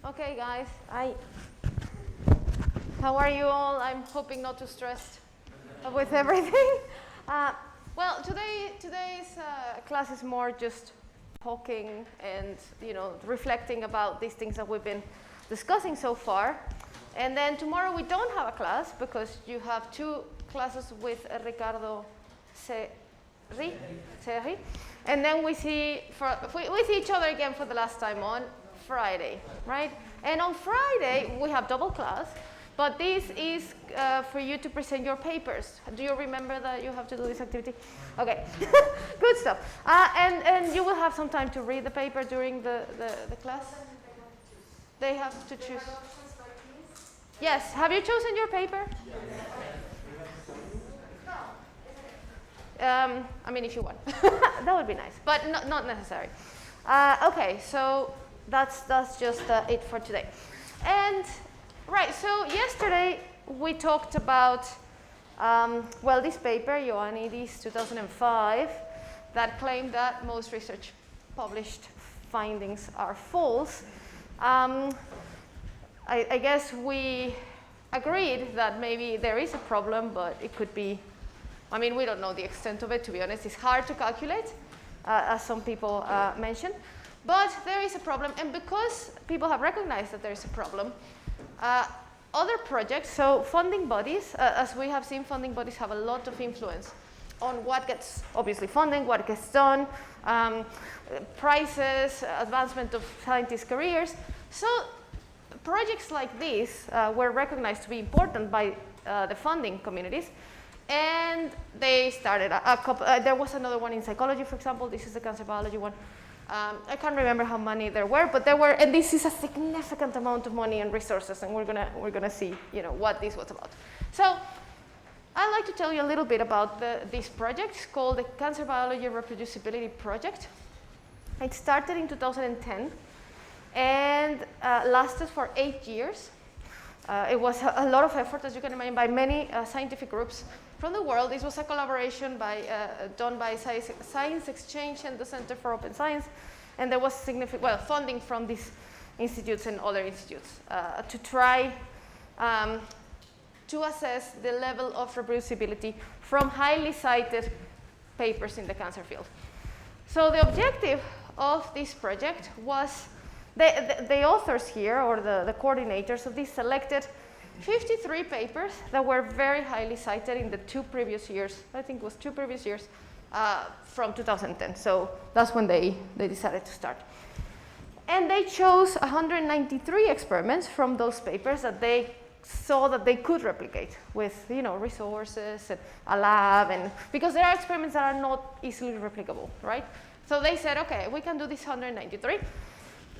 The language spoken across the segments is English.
Okay, guys. How are you all? I'm hoping not too stressed with everything. Well, today's class is more just talking and reflecting about these things that we've been discussing so far. And then tomorrow we don't have a class because you have two classes with Ricardo Serri. And then we see each other again for the last time on Friday, right? And on Friday we have double class, but this is for you to present your papers. Do you remember that you have to do this activity? Okay, good stuff. And you will have some time to read the paper during the class. They have to choose. Yes, have you chosen your paper? I mean, if you want, that would be nice, but not necessary. Okay, so that's just it for today. And right, so yesterday we talked about well, this paper, Ioannidis 2005, that claimed that most research published findings are false. I guess we agreed that maybe there is a problem, but it could be. I mean, we don't know the extent of it, to be honest. It's hard to calculate, as some people mentioned. But there is a problem, and because people have recognized that there is a problem, other projects, so funding bodies, as we have seen, funding bodies have a lot of influence on what gets, obviously, funding, what gets done, prices, advancement of scientists' careers. So projects like this were recognized to be important by the funding communities. And they started a couple, there was another one in psychology, for example. This is the cancer biology one. I can't remember how many there were, but there were, and this is a significant amount of money and resources, and we're gonna see, what this was about. So I'd like to tell you a little bit about this project called the Cancer Biology Reproducibility Project. It started in 2010 and lasted for 8 years. It was a lot of effort, as you can imagine, by many scientific groups from the world. This was a collaboration done by Science Exchange and the Center for Open Science, and there was significant funding from these institutes and other institutes to try to assess the level of reproducibility from highly cited papers in the cancer field. So the objective of this project was the authors here, or the coordinators of this, selected 53 papers that were very highly cited in the 2 previous years. I think it was 2 previous years from 2010. So that's when they decided to start. And they chose 193 experiments from those papers that they saw that they could replicate with resources and a lab, and because there are experiments that are not easily replicable, right? So they said, okay, we can do this 193.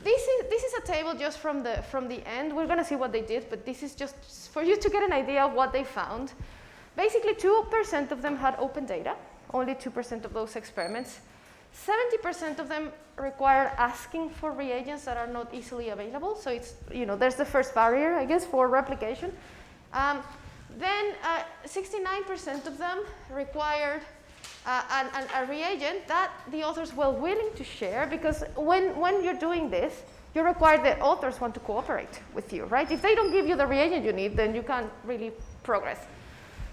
This is a table just from the end. We're going to see what they did, but this is just for you to get an idea of what they found. Basically, 2% of them had open data, only 2% of those experiments. 70% of them required asking for reagents that are not easily available. So it's, there's the first barrier, I guess, for replication. Then 69% of them required a reagent that the authors were willing to share, because when you're doing this, you require the authors want to cooperate with you, right? If they don't give you the reagent you need, then you can't really progress.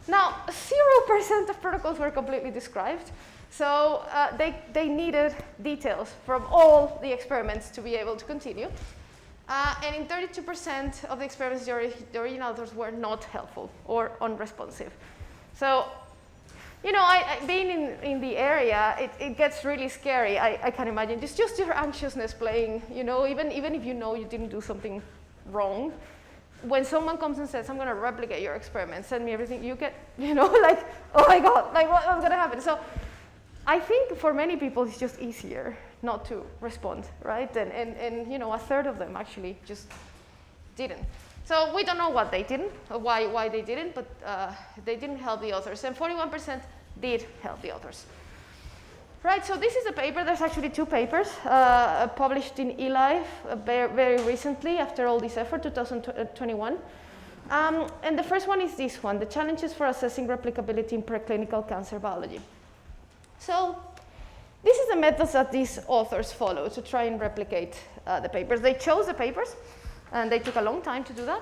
Now, 0% of protocols were completely described, so they needed details from all the experiments to be able to continue. And in 32% of the experiments, the original authors were not helpful or unresponsive. So, being in the area, it gets really scary. I can imagine. It's just your anxiousness playing, even if you know you didn't do something wrong. When someone comes and says, I'm going to replicate your experiment, send me everything, you get, like, oh my God, like what's going to happen? So I think for many people, it's just easier not to respond, right? And a third of them actually just didn't. So we don't know what they didn't, or why they didn't, but they didn't help the authors. And 41% did help the authors. Right, so this is a paper. There's actually 2 papers published in eLife very recently after all this effort, 2021. And the first one is this one, the challenges for assessing replicability in preclinical cancer biology. So this is the methods that these authors follow to try and replicate the papers. They chose the papers. And they took a long time to do that.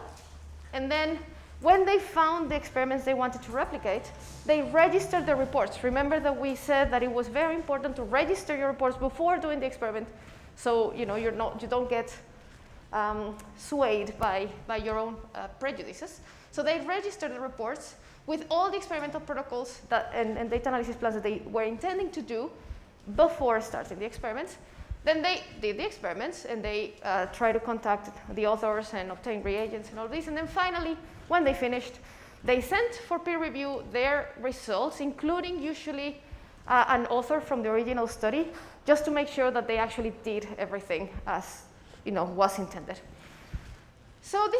And then when they found the experiments they wanted to replicate, they registered the reports. Remember that we said that it was very important to register your reports before doing the experiment, so you don't get swayed by your own prejudices. So they registered the reports with all the experimental protocols and data analysis plans that they were intending to do before starting the experiments. Then they did the experiments, and they tried to contact the authors and obtain reagents and all this. And then finally, when they finished, they sent for peer review their results, including usually an author from the original study, just to make sure that they actually did everything as was intended. So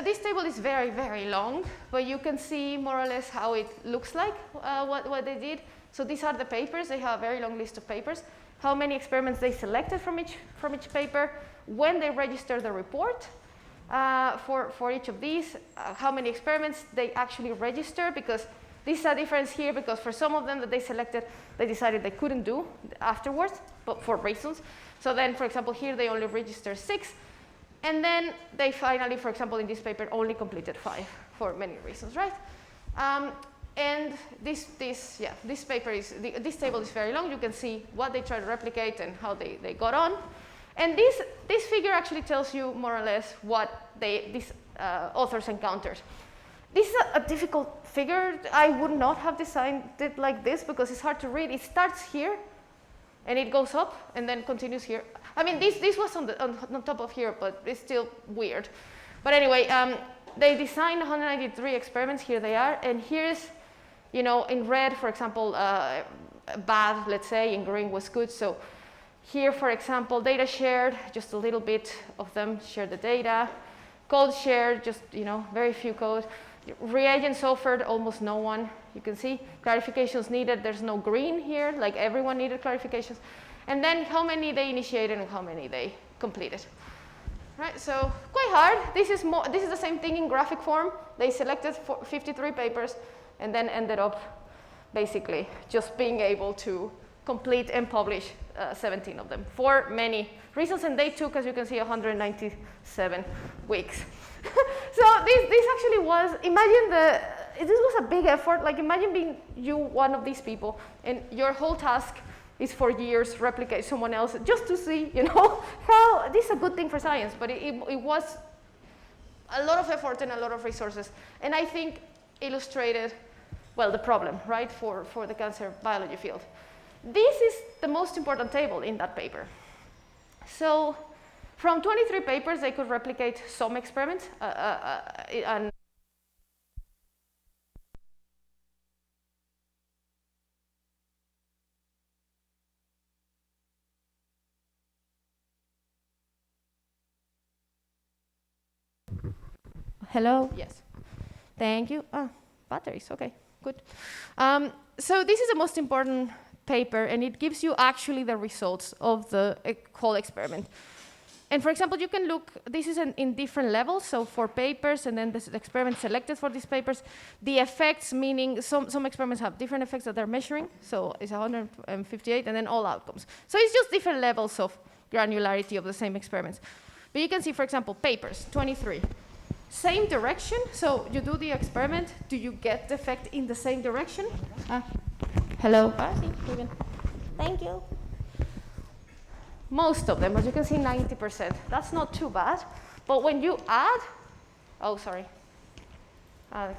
this table is very, very long, but you can see more or less how it looks like, what they did. So these are the papers. They have a very long list of papers, how many experiments they selected from each paper, when they registered the report for each of these, how many experiments they actually register, because this is a difference here, because for some of them that they selected, they decided they couldn't do afterwards, but for reasons. So then, for example, here they only registered 6, and then they finally, for example, in this paper, only completed 5 for many reasons, right? And this table is very long. You can see what they try to replicate and how they got on. And this figure actually tells you more or less what these authors encountered. This is a difficult figure. I would not have designed it like this because it's hard to read. It starts here, and it goes up, and then continues here. I mean, this was on top of here, but it's still weird. But anyway, they designed 193 experiments. Here they are, and here's, in red, for example, bad, let's say, in green was good. So here, for example, data shared, just a little bit of them shared the data. Code shared, just, very few code. Reagents offered, almost no one. You can see clarifications needed. There's no green here, like everyone needed clarifications. And then how many they initiated and how many they completed. Right, so quite hard. This is the same thing in graphic form. They selected 53 papers and then ended up basically just being able to complete and publish 17 of them for many reasons. And they took, as you can see, 197 weeks. So this actually was, this was a big effort. Like, imagine being one of these people, and your whole task is for years replicate someone else just to see, how this is a good thing for science. But it was a lot of effort and a lot of resources, and I think illustrated well the problem, right, for the cancer biology field. This is the most important table in that paper. So from 23 papers, they could replicate some experiments. And hello? Yes. Thank you. Batteries, okay, good. So this is the most important paper, and it gives you actually the results of the whole experiment. And for example, you can look, this is in different levels, so for papers, and then the experiment selected for these papers, the effects, meaning some experiments have different effects that they're measuring, so it's 158, and then all outcomes. So it's just different levels of granularity of the same experiments. But you can see, for example, papers, 23. Same direction, so you do the experiment, do you get the effect in the same direction? Hello. Thank you. Most of them, as you can see, 90%. That's not too bad. But when you add,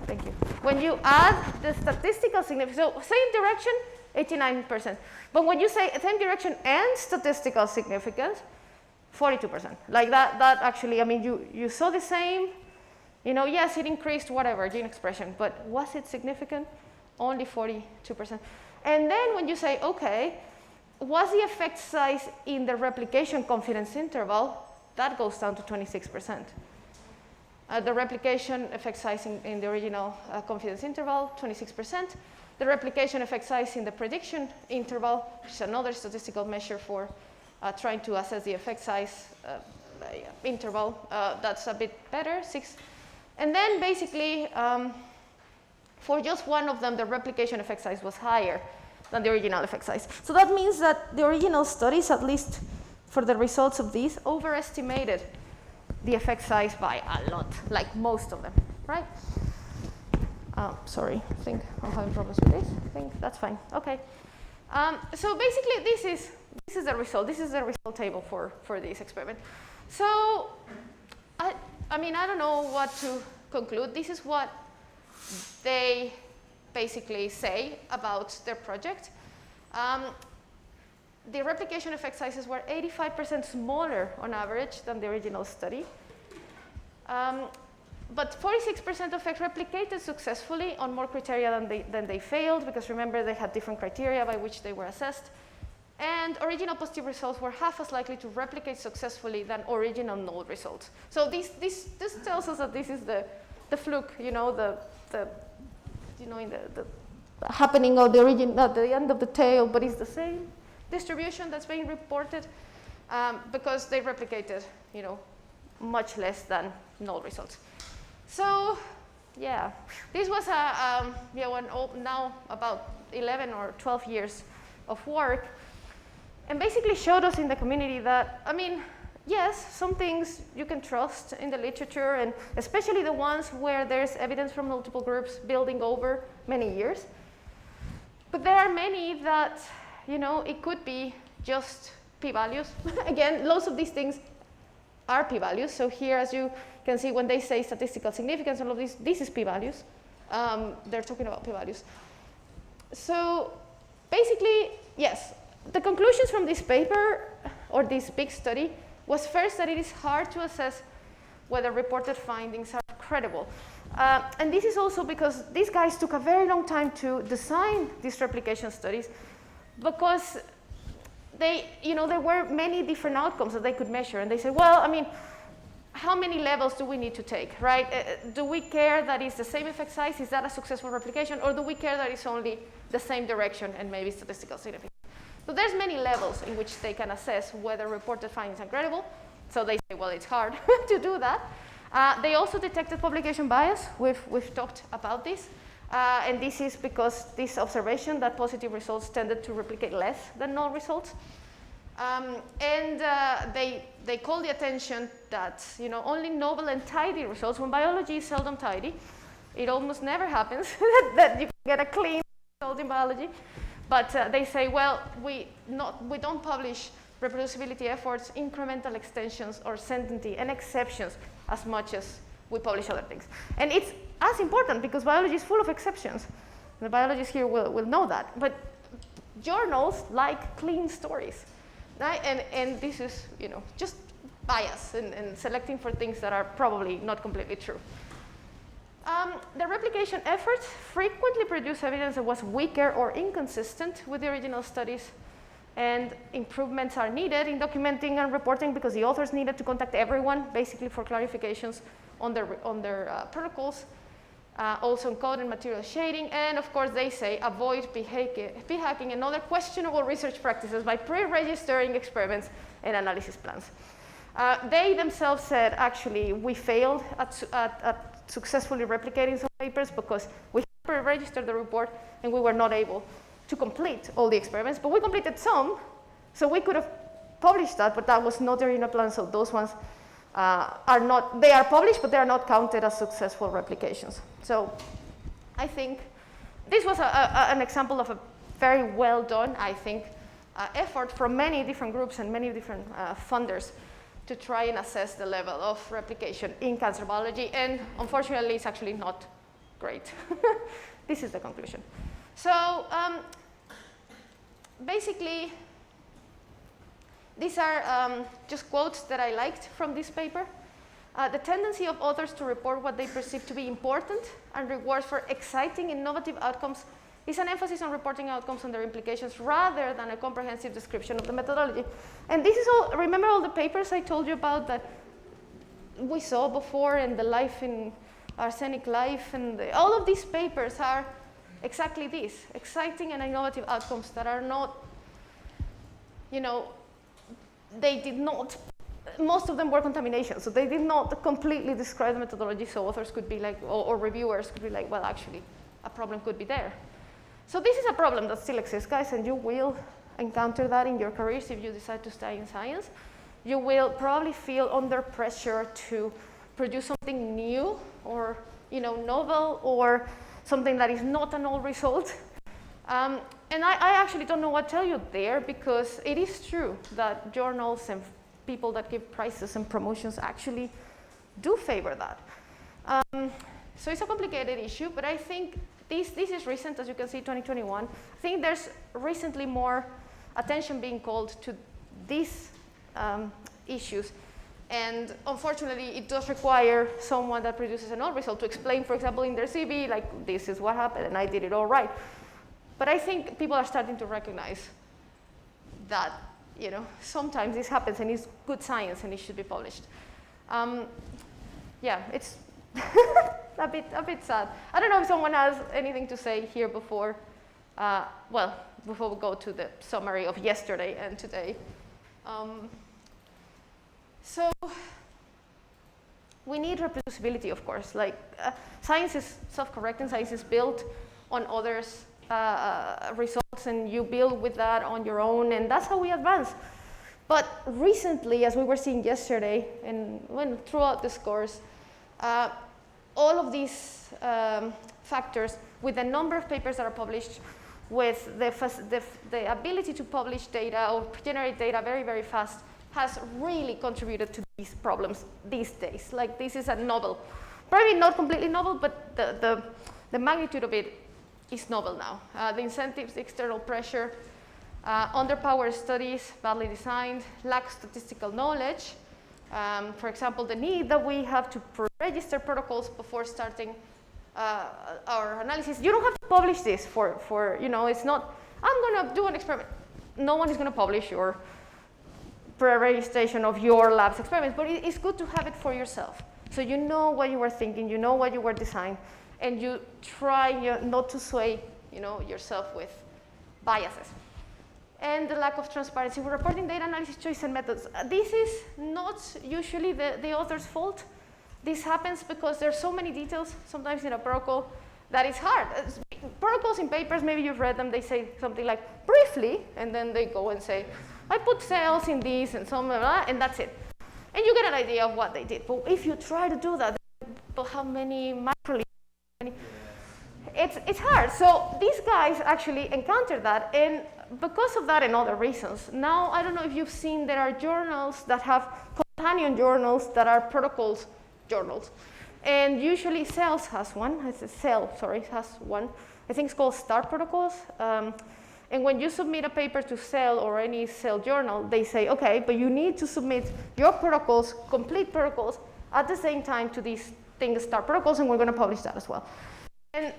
thank you. When you add the statistical significance, so same direction, 89%. But when you say same direction and statistical significance, 42%. Like that actually, I mean, you saw the same, yes, it increased whatever, gene expression, but was it significant? Only 42%. And then when you say, okay, was the effect size in the replication confidence interval? That goes down to 26%. The replication effect size in the original confidence interval, 26%. The replication effect size in the prediction interval, which is another statistical measure for trying to assess the effect size interval, that's a bit better, 6. And then basically, for just one of them, the replication effect size was higher than the original effect size. So that means that the original studies, at least for the results of these, overestimated the effect size by a lot, like most of them, right? Sorry, I think I'm having problems with this. I think that's fine. Okay. So basically, this is the result. This is the result table for this experiment. So, I mean, I don't know what to conclude. This is what they basically say about their project. The replication effect sizes were 85% smaller on average than the original study. But 46% of effect replicated successfully on more criteria than they failed, because remember they had different criteria by which they were assessed. And original positive results were half as likely to replicate successfully than original null results. So this tells us that this is the fluke, you know, in the happening of the origin at the end of the tail, but it's the same distribution that's being reported because they replicated, you know, much less than null results. So, yeah, this was now about 11 or 12 years of work, and basically showed us in the community that, I mean, yes, some things you can trust in the literature, and especially the ones where there's evidence from multiple groups building over many years. But there are many that, you know, it could be just p-values. Again, lots of these things are p-values. So here, as you can see, when they say statistical significance, all of this is p-values. They're talking about p-values. So basically, yes, the conclusions from this paper or this big study was first that it is hard to assess whether reported findings are credible. And this is also because these guys took a very long time to design these replication studies, because there were many different outcomes that they could measure. And they said, well, I mean, how many levels do we need to take, right? Do we care that it's the same effect size? Is that a successful replication? Or do we care that it's only the same direction and maybe statistical significance? So there's many levels in which they can assess whether reported findings are credible. So they say, well, it's hard to do that. They also detected publication bias. We've talked about this. And this is because this observation that positive results tended to replicate less than null results. They call the attention that, you know, only novel and tidy results, when biology is seldom tidy, it almost never happens that you get a clean result in biology. But they say, well, we don't publish reproducibility efforts, incremental extensions, or certainty and exceptions as much as we publish other things. And it's as important because biology is full of exceptions. The biologists here will know that. But journals like clean stories, right? And this is, you know, just bias and selecting for things that are probably not completely true. The replication efforts frequently produce evidence that was weaker or inconsistent with the original studies, and improvements are needed in documenting and reporting because the authors needed to contact everyone basically for clarifications on their protocols, also in code and material shading, and of course they say avoid p-hacking and other questionable research practices by pre-registering experiments and analysis plans. They themselves said, actually, we failed at successfully replicating some papers because we pre-registered the report and we were not able to complete all the experiments, but we completed some, so we could have published that, but that was not the original plan, so those ones they are published, but they are not counted as successful replications. So I think this was an example of a very well done, I think, effort from many different groups and many different funders to try and assess the level of replication in cancer biology, and unfortunately it's actually not great. This is the conclusion. So basically, these are just quotes that I liked from this paper. The tendency of authors to report what they perceive to be important and rewards for exciting, innovative outcomes is an emphasis on reporting outcomes and their implications rather than a comprehensive description of the methodology. And this is all, remember all the papers I told you about that we saw before, and the life in arsenic life, and all of these papers are exactly this, exciting and innovative outcomes that are not, you know, they did not, most of them were contamination, so they did not completely describe the methodology, so authors could be like, or reviewers could be like, well, actually, a problem could be there. So this is a problem that still exists, guys, and you will encounter that in your careers if you decide to study in science. you will probably feel under pressure to produce something new or novel or something that is not a null result. And I actually don't know what to tell you there, because it is true that journals and people that give prizes and promotions actually do favor that. So it's a complicated issue, but I think this is recent, as you can see, 2021. I think there's recently more attention being called to these issues. And unfortunately, it does require someone that produces a null result to explain, for example, in their CV, like, this is what happened and I did it all right. But I think people are starting to recognize that, sometimes this happens and it's good science and it should be published. Yeah, it's a bit sad. I don't know if someone has anything to say here before, before we go to the summary of yesterday and today. So we need reproducibility, of course. Like, science is self-correcting, science is built on others' results, and you build with that on your own, and that's how we advance. But recently, as we were seeing yesterday, and throughout this course, all of these factors, with the number of papers that are published, with the ability to publish data or generate data very, very fast, has really contributed to these problems these days. Like, this is a novel, probably not completely novel, but the magnitude of it is novel now. The incentives, the external pressure, underpowered studies, badly designed, lack of statistical knowledge. For example, the need that we have to pre-register protocols before starting our analysis. You don't have to publish this for it's not, I'm going to do an experiment. No one is going to publish your pre-registration of your lab's experiments, but it's good to have it for yourself. So you know what you were thinking, you know what you were designing, and you try not to sway yourself with biases. And the lack of transparency. We're reporting data analysis choice and methods. This is not usually the author's fault. This happens because there's so many details sometimes in a protocol that it's hard. Protocols in papers, maybe you've read them, they say something like briefly, and then they go and say, I put cells in these and some, and that's it. And you get an idea of what they did. But if you try to do that, how many microliters? It's hard. So these guys actually encountered that, and because of that and other reasons, now I don't know if you've seen, there are journals that have companion journals that are protocols journals. And usually Cells has one, has one. I think it's called STAR protocols. And when you submit a paper to Cell or any Cell journal, they say, okay, but you need to submit your protocols, complete protocols, at the same time to these things, STAR protocols, and we're going to publish that as well. And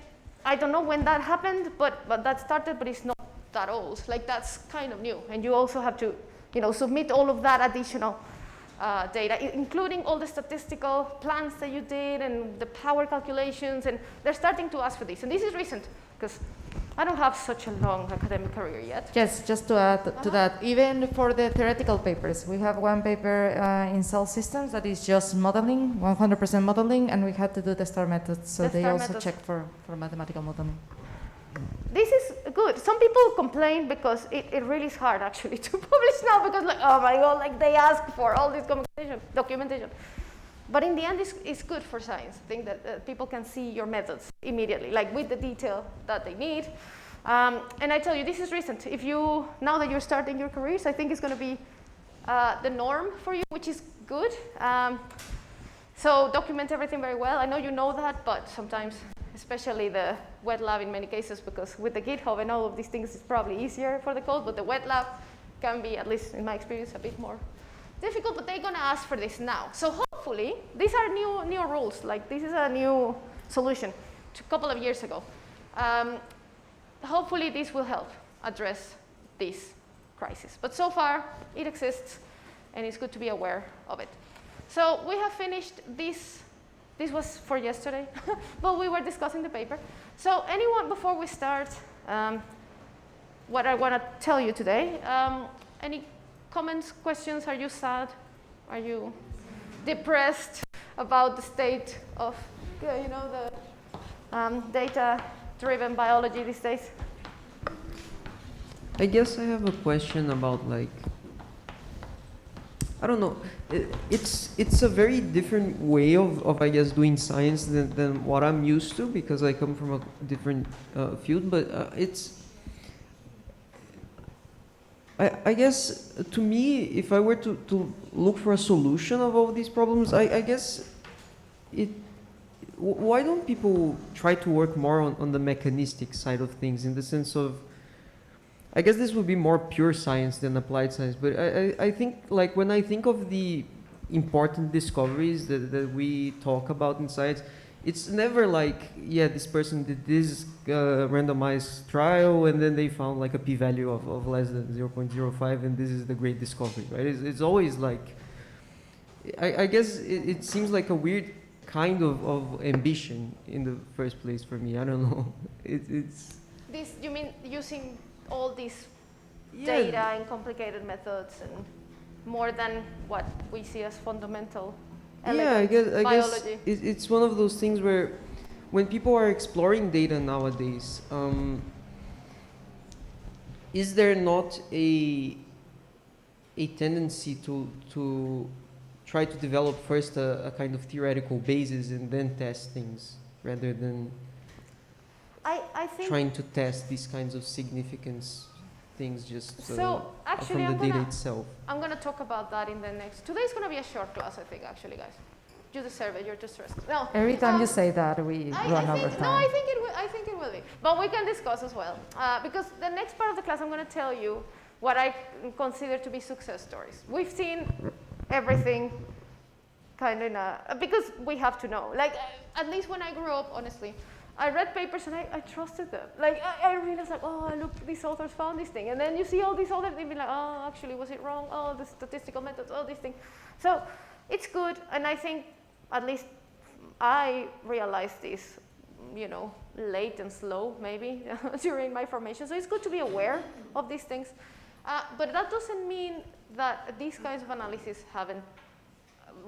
I don't know when that happened, but that started, but it's not that old. Like, that's kind of new. And you also have to, submit all of that additional data, including all the statistical plans that you did and the power calculations, and they're starting to ask for this. And this is recent, because I don't have such a long academic career yet. Yes, just to add to that, even for the theoretical papers, we have one paper in cell systems that is just modeling, 100% modeling, and we had to do the STAR methods, so they also checked for mathematical modeling. This is good. Some people complain because it really is hard actually to publish now, because like, oh my God, like they ask for all this documentation. But in the end, it's good for science. I think that people can see your methods immediately, like with the detail that they need. And I tell you, this is recent. Now that you're starting your careers, I think it's going to be the norm for you, which is good. So document everything very well. I know you know that, but sometimes, especially the wet lab in many cases, because with the GitHub and all of these things, it's probably easier for the code, but the wet lab can be, at least in my experience, a bit more difficult, but they're going to ask for this now. So hopefully, these are new rules. Like, this is a new solution a couple of years ago. Hopefully, this will help address this crisis. But so far, it exists, and it's good to be aware of it. So we have finished this. This was for yesterday, but we were discussing the paper. So anyone, before we start, what I want to tell you today, any comments, questions? Are you sad? Are you depressed about the state of, the data-driven biology these days? I guess I have a question about, like, I don't know. It's a very different way of I guess doing science than what I'm used to, because I come from a different field. But I guess to me, if I were to look for a solution of all these problems, I guess why don't people try to work more on the mechanistic side of things, in the sense of, I guess this would be more pure science than applied science, but I think, like, when I think of the important discoveries that we talk about in science, it's never like, yeah, this person did this randomized trial and then they found like a p-value of less than 0.05 and this is the great discovery, right? It's always like, I guess it seems like a weird kind of ambition in the first place for me. I don't know. It's this, you mean using all these yeah, data and complicated methods and more than what we see as fundamental yeah, I guess biology. it's one of those things where when people are exploring data nowadays, is there not a tendency to try to develop first a kind of theoretical basis and then test things, rather than I think trying to test these kinds of significance things just so. Actually, from the data itself? I'm gonna talk about that in the next. Today's gonna be a short class, I think. Actually, guys, you deserve it. You're just stressed. No. Every time you say that, we run over time. No, I think it will be. But we can discuss as well, because the next part of the class, I'm gonna tell you what I consider to be success stories. We've seen everything, kind of because we have to know. Like, at least when I grew up, honestly, I read papers and I trusted them. Like, I really was like, oh, look, these authors found this thing. And then you see all these other things, be like, oh, actually, was it wrong? Oh, the statistical methods, all these things. So it's good, and I think at least I realized this, you know, late and slow, maybe, during my formation. So it's good to be aware of these things. But that doesn't mean that these kinds of analyses haven't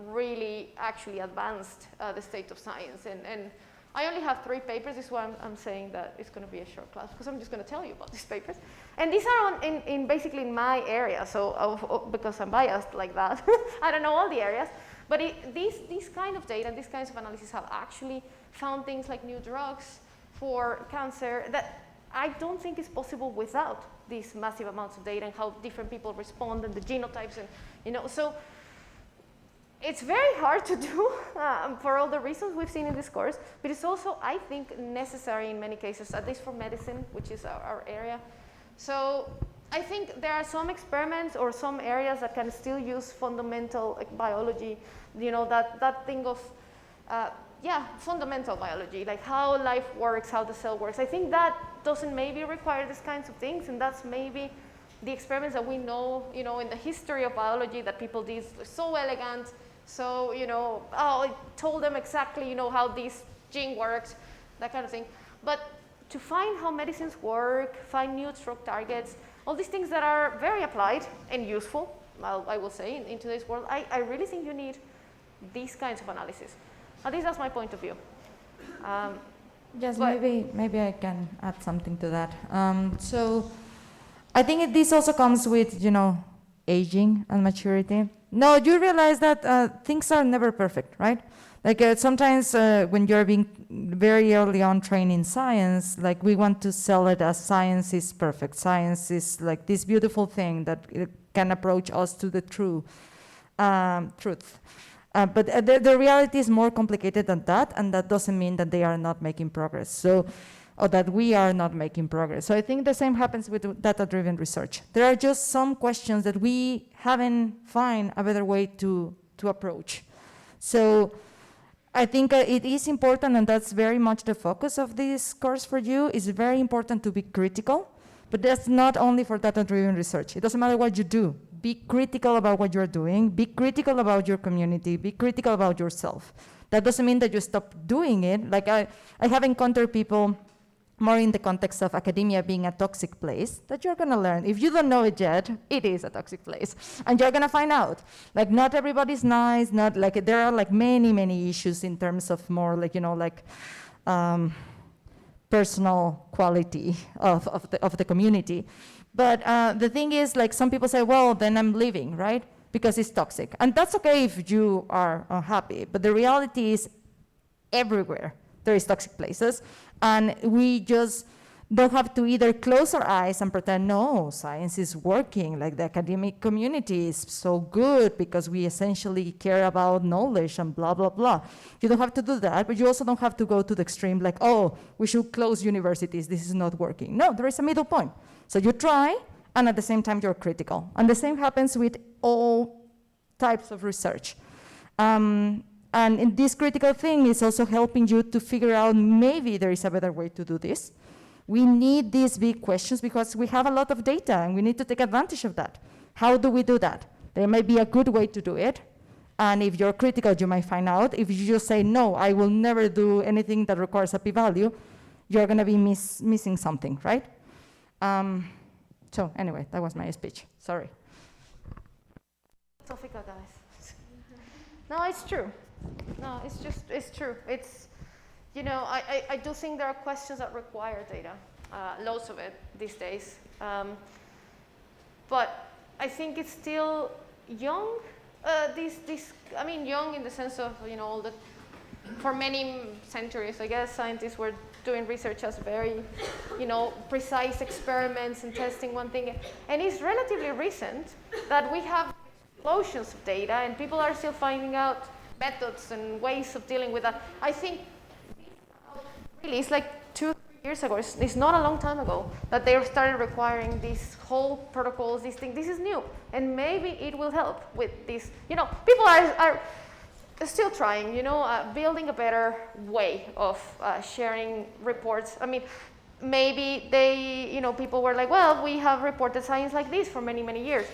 really actually advanced the state of science. And I only have 3 papers. This is why I'm saying that it's going to be a short class, because I'm just going to tell you about these papers. And these are in basically in my area, so because I'm biased like that, I don't know all the areas. But these kind of data and these kinds of analysis have actually found things like new drugs for cancer that I don't think is possible without these massive amounts of data and how different people respond and the genotypes, and you know, so it's very hard to do for all the reasons we've seen in this course, but it's also, I think, necessary in many cases, at least for medicine, which is our area. So I think there are some experiments or some areas that can still use fundamental biology, you know, that thing of, yeah, fundamental biology, like how life works, how the cell works. I think that doesn't maybe require these kinds of things, and that's maybe the experiments that we know, you know, in the history of biology that people did so elegant. So, you know, oh, it told them exactly, you know, how this gene works, that kind of thing. But to find how medicines work, find new drug targets, all these things that are very applied and useful, I will say, in today's world, I really think you need these kinds of analysis. At least that's my point of view. Yes, maybe I can add something to that. So I think this also comes with, you know, aging and maturity. No, you realize that things are never perfect, right? Like sometimes when you're being very early on trained in science, like we want to sell it as science is perfect. Science is like this beautiful thing that it can approach us to the true truth. But the reality is more complicated than that, and that doesn't mean that they are not making progress. So, or that we are not making progress. So I think the same happens with data-driven research. There are just some questions that we haven't found a better way to approach. So I think it is important, and that's very much the focus of this course for you, is very important to be critical, but that's not only for data-driven research. It doesn't matter what you do. Be critical about what you're doing, be critical about your community, be critical about yourself. That doesn't mean that you stop doing it. Like I have encountered people more in the context of academia being a toxic place, that you're gonna learn. If you don't know it yet, it is a toxic place. And you're gonna find out. Like not everybody's nice, not like, there are like many issues in terms of more like, you know, like personal quality of the community. But the thing is, like some people say, well, then I'm leaving, right? because it's toxic. And that's okay if you are unhappy, but the reality is everywhere there is toxic places, and we just don't have to either close our eyes and pretend, no, science is working, like the academic community is so good because we essentially care about knowledge and blah, blah, blah. You don't have to do that, but you also don't have to go to the extreme like, oh, we should close universities, this is not working. No, there is a middle point. So you try, and at the same time you're critical. And the same happens with all types of research. And in this critical thing is also helping you to figure out maybe there is a better way to do this. We need these big questions because we have a lot of data and we need to take advantage of that. How do we do that? There may be a good way to do it. And if you're critical, you might find out. If you just say, no, I will never do anything that requires a p-value, you're going to be missing something, right? So anyway, that was my speech. Sorry. Topical, guys. No, it's true. No, it's true. It's, you know, I do think there are questions that require data, loads of it these days. But I think it's still young. I mean, young in the sense of, you know, for many centuries, I guess, scientists were doing research as very, you know, precise experiments and testing one thing. And it's relatively recent that we have explosions of data and people are still finding out methods and ways of dealing with that. I think really it's like 2-3 years ago, it's not a long time ago, that they started requiring these whole protocols, these things. This is new, and maybe it will help with this. You know, people are still trying, you know, building a better way of sharing reports. I mean, maybe they, you know, people were like, well, we have reported science like this for many, many years.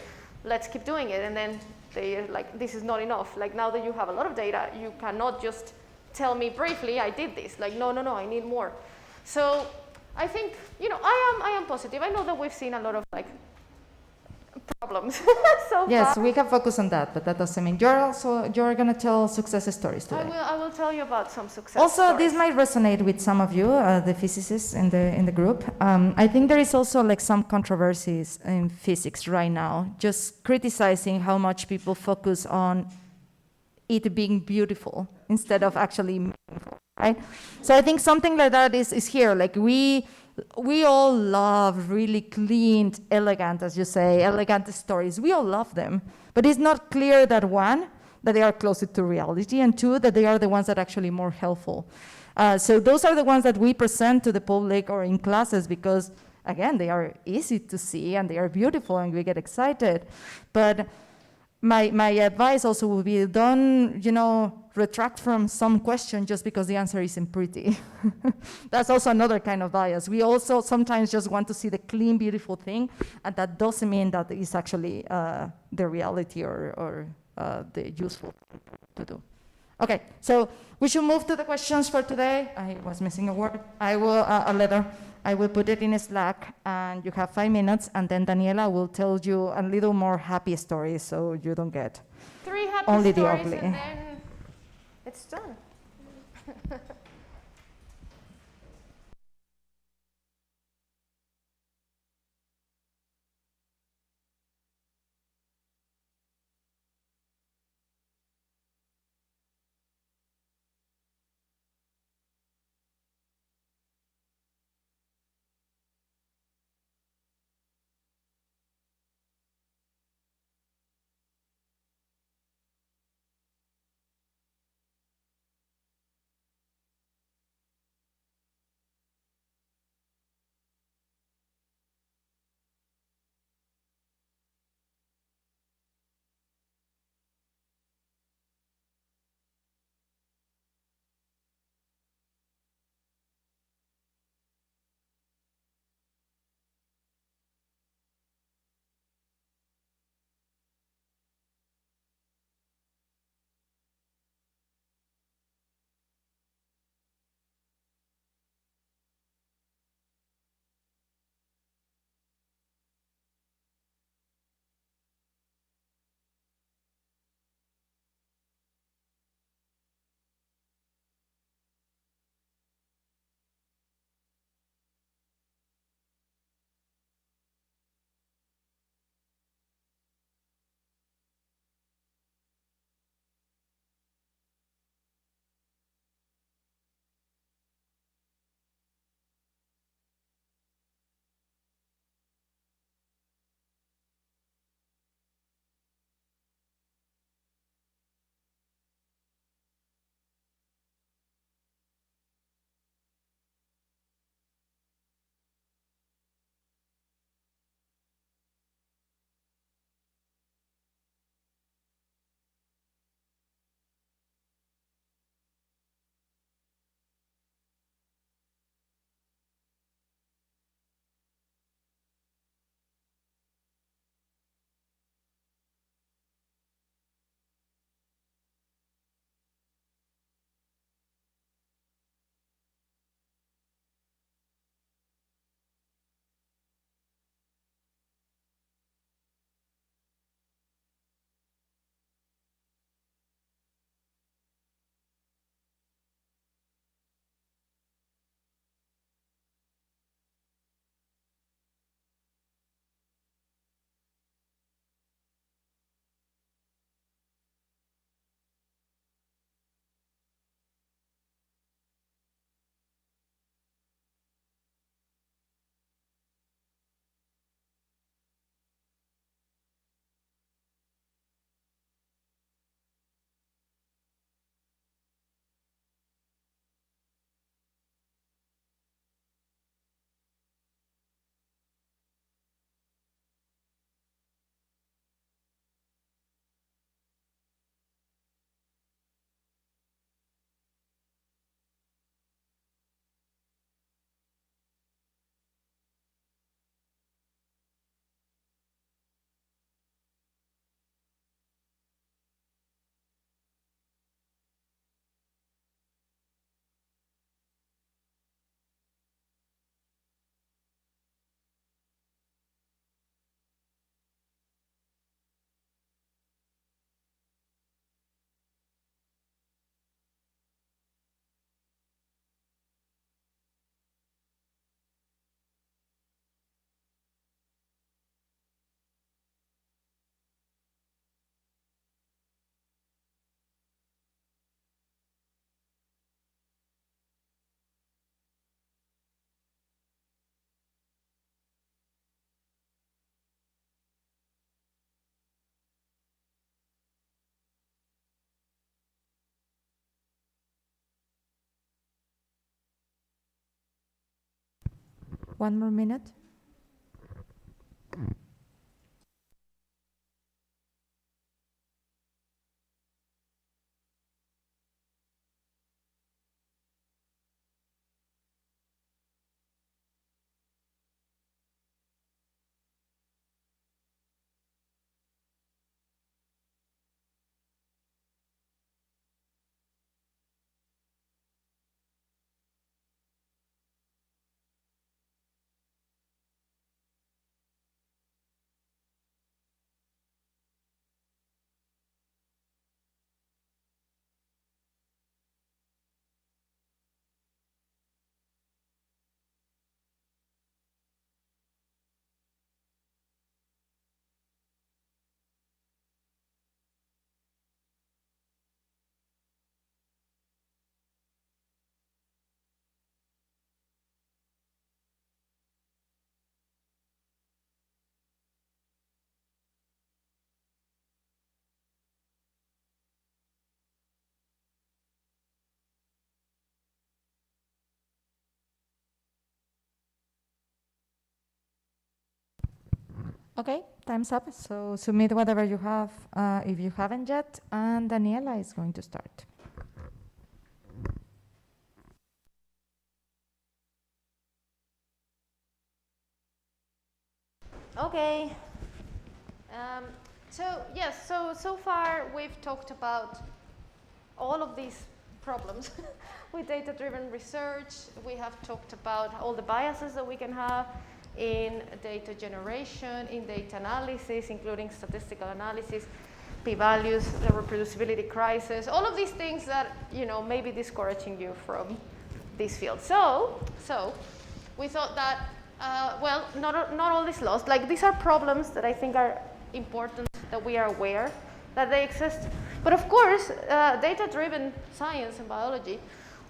Let's keep doing it. And then they're like, this is not enough. Like, now that you have a lot of data, you cannot just tell me briefly, I did this. Like, no, I need more. So I think, you know, I am positive. I know that we've seen a lot of like problems so yes, far. we can focus on that, but that doesn't mean you're going to tell success stories today. I will tell you about some success also stories. This might resonate with some of you, the physicists in the group. I think there is also like some controversies in physics right now, just criticizing how much people focus on it being beautiful instead of actually meaningful, right? So I think something like that is here. Like we all love really clean, elegant, as you say, elegant stories. We all love them. But it's not clear that one, that they are closer to reality, and two, that they are the ones that are actually more helpful. So those are the ones that we present to the public or in classes because, again, they are easy to see and they are beautiful and we get excited. But my advice also would be don't, you know, retract from some question just because the answer isn't pretty. That's also another kind of bias. We also sometimes just want to see the clean, beautiful thing, and that doesn't mean that it's actually the reality or the useful thing to do. Okay, so we should move to the questions for today. I was missing a word. I will, a letter. I will put it in Slack, and you have 5 minutes, and then Daniela will tell you a little more happy stories so you don't get 3 happy only stories the ugly. and then it's done. 1 more minute. Okay, time's up. So submit whatever you have if you haven't yet, and Daniela is going to start. Okay. So far we've talked about all of these problems with data-driven research. We have talked about all the biases that we can have in data generation, in data analysis, including statistical analysis, p-values, the reproducibility crisis, all of these things that may be discouraging you from this field. So we thought that not all is lost. Like, these are problems that I think are important that we are aware that they exist. But of course, data-driven science and biology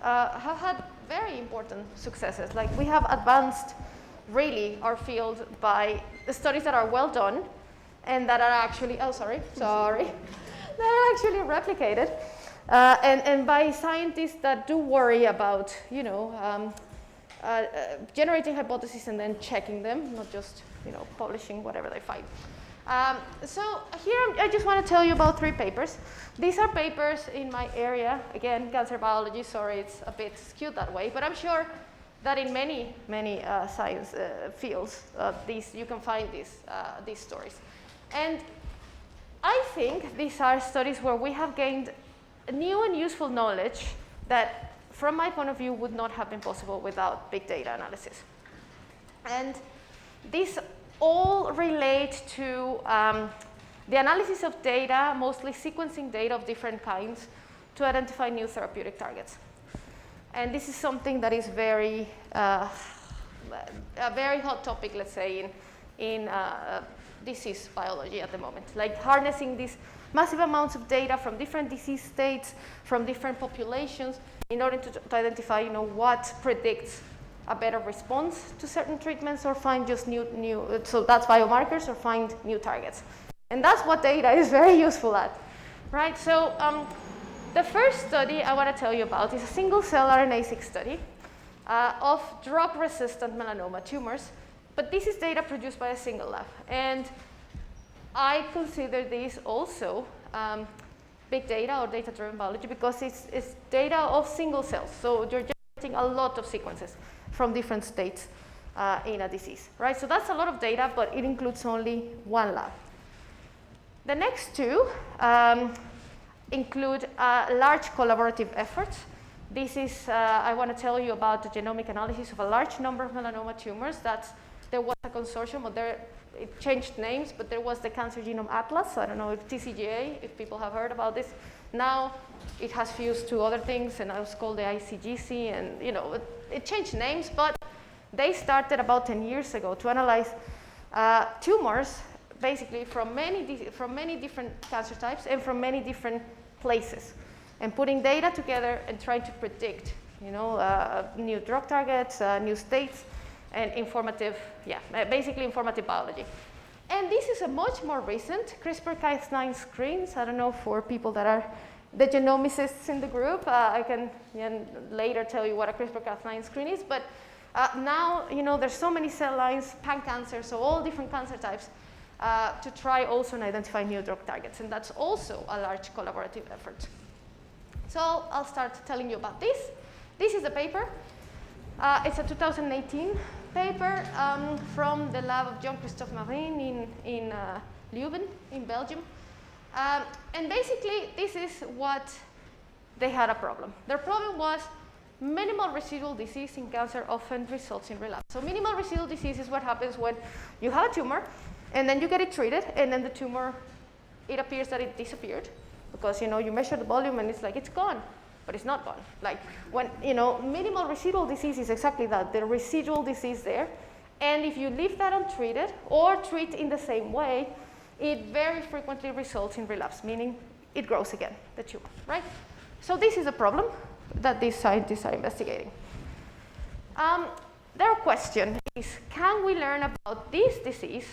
have had very important successes. Like, we have advanced really our field by the studies that are well done and that are actually, that are actually replicated. And by scientists that do worry about, generating hypotheses and then checking them, not just, publishing whatever they find. So here I just want to tell you about 3 papers. These are papers in my area. Again, cancer biology, sorry, it's a bit skewed that way, but I'm sure that in many science fields, you can find these stories. And I think these are studies where we have gained new and useful knowledge that, from my point of view, would not have been possible without big data analysis. And these all relate to the analysis of data, mostly sequencing data of different kinds, to identify new therapeutic targets. And this is something that is very, a very hot topic, let's say, in disease biology at the moment. Like, harnessing these massive amounts of data from different disease states, from different populations, in order to identify, what predicts a better response to certain treatments, or find just new, so that's biomarkers, or find new targets. And that's what data is very useful at, right? So the first study I want to tell you about is a single-cell RNA-seq study of drug-resistant melanoma tumors. But this is data produced by a single lab. And I consider this also big data or data-driven biology, because it's data of single cells. So you're generating a lot of sequences from different states in a disease, right? So that's a lot of data, but it includes only one lab. The next 2 include large collaborative efforts. This is, I want to tell you about the genomic analysis of a large number of melanoma tumors. There was a consortium, or it changed names, but there was the Cancer Genome Atlas. I don't know if TCGA, if people have heard about this. Now it has fused to other things, and it was called the ICGC, and it changed names, but they started about 10 years ago to analyze tumors, basically from many different cancer types and from many different places, and putting data together and trying to predict, new drug targets, new states, and basically informative biology. And this is a much more recent CRISPR-Cas9 screens. I don't know, for people that are the genomicists in the group, I can later tell you what a CRISPR-Cas9 screen is, but Now, there's so many cell lines, pan-cancer, so all different cancer types, to try also and identify new drug targets. And that's also a large collaborative effort. So I'll start telling you about this. This is a paper. It's a 2018 paper from the lab of Jean-Christophe Marin in Leuven, in Belgium. And basically, this is what they had a problem. Their problem was minimal residual disease in cancer often results in relapse. So minimal residual disease is what happens when you have a tumor, and then you get it treated, and then the tumor, it appears that it disappeared. Because, you measure the volume, and it's like, it's gone. But it's not gone. Like, when, minimal residual disease is exactly that, the residual disease there. And if you leave that untreated, or treat in the same way, it very frequently results in relapse, meaning it grows again, the tumor, right? So this is a problem that these scientists are investigating. Their question is, can we learn about this disease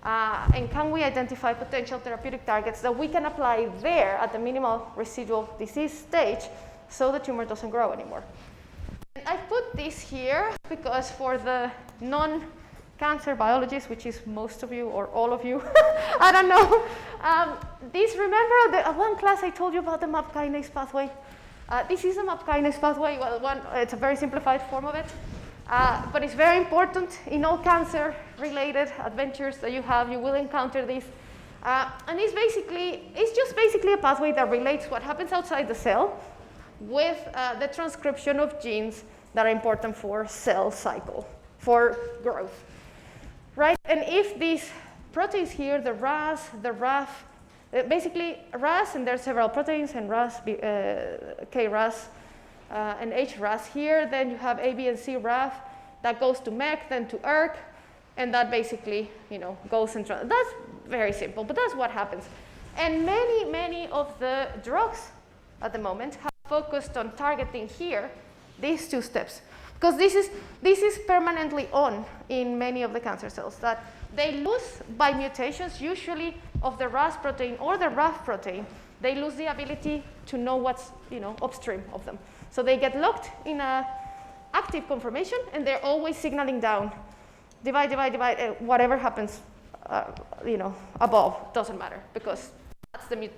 and can we identify potential therapeutic targets that we can apply there at the minimal residual disease stage so the tumor doesn't grow anymore? And I put this here because for the non-cancer biologists, which is most of you or all of you, I don't know, remember the one class I told you about the MAP kinase pathway? This is a MAP kinase pathway. Well, it's a very simplified form of it. But it's very important in all cancer-related adventures that you have. You will encounter this. And it's just basically a pathway that relates what happens outside the cell with the transcription of genes that are important for cell cycle, for growth, right? And if these proteins here, the RAS, the RAF, basically RAS, and there are several proteins, and RAS, KRAS, and HRAS here, then you have A, B, and C RAF, that goes to MEK, then to ERK, and that basically, goes and that's very simple, but that's what happens. And many of the drugs at the moment have focused on targeting here these two steps, because this is permanently on in many of the cancer cells, that they lose by mutations, usually of the RAS protein or the RAF protein, they lose the ability to know what's upstream of them. So they get locked in a active conformation, and they're always signaling down, divide, whatever happens, above, doesn't matter, because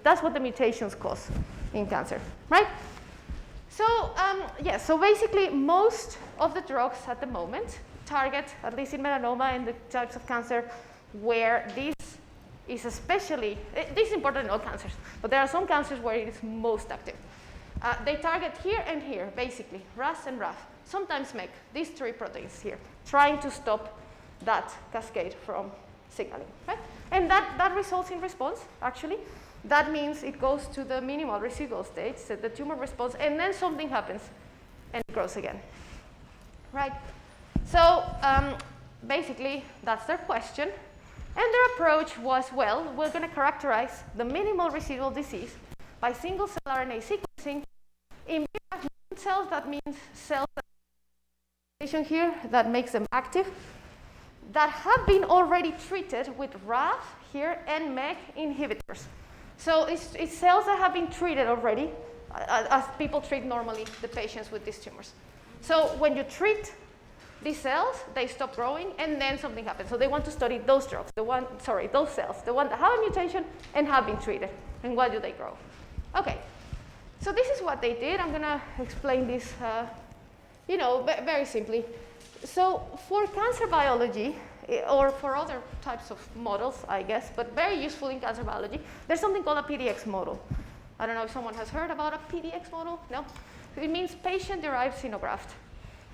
that's what the mutations cause in cancer, right? So, so basically most of the drugs at the moment target, at least in melanoma and the types of cancer where this is especially, this is important in all cancers, but there are some cancers where it is most active. They target here and here, basically, RAS and RAF, sometimes MEK, these three proteins here, trying to stop that cascade from signaling, right? And that results in response, actually. That means it goes to the minimal residual stage, so the tumor responds, and then something happens, and it grows again, right? So basically, that's their question. And their approach was, well, we're going to characterize the minimal residual disease by single-cell RNA sequencing in cells. That means cells here that makes them active, that have been already treated with RAF here and MEK inhibitors. So it's cells that have been treated already, as people treat normally the patients with these tumors. So when you treat these cells, they stop growing, and then something happens. So they want to study those drugs, those cells, the one that have a mutation and have been treated, and why do they grow? Okay, so this is what they did. I'm gonna explain this, very simply. So for cancer biology, or for other types of models, I guess, but very useful in cancer biology, there's something called a PDX model. I don't know if someone has heard about a PDX model. No? It means patient-derived xenograft.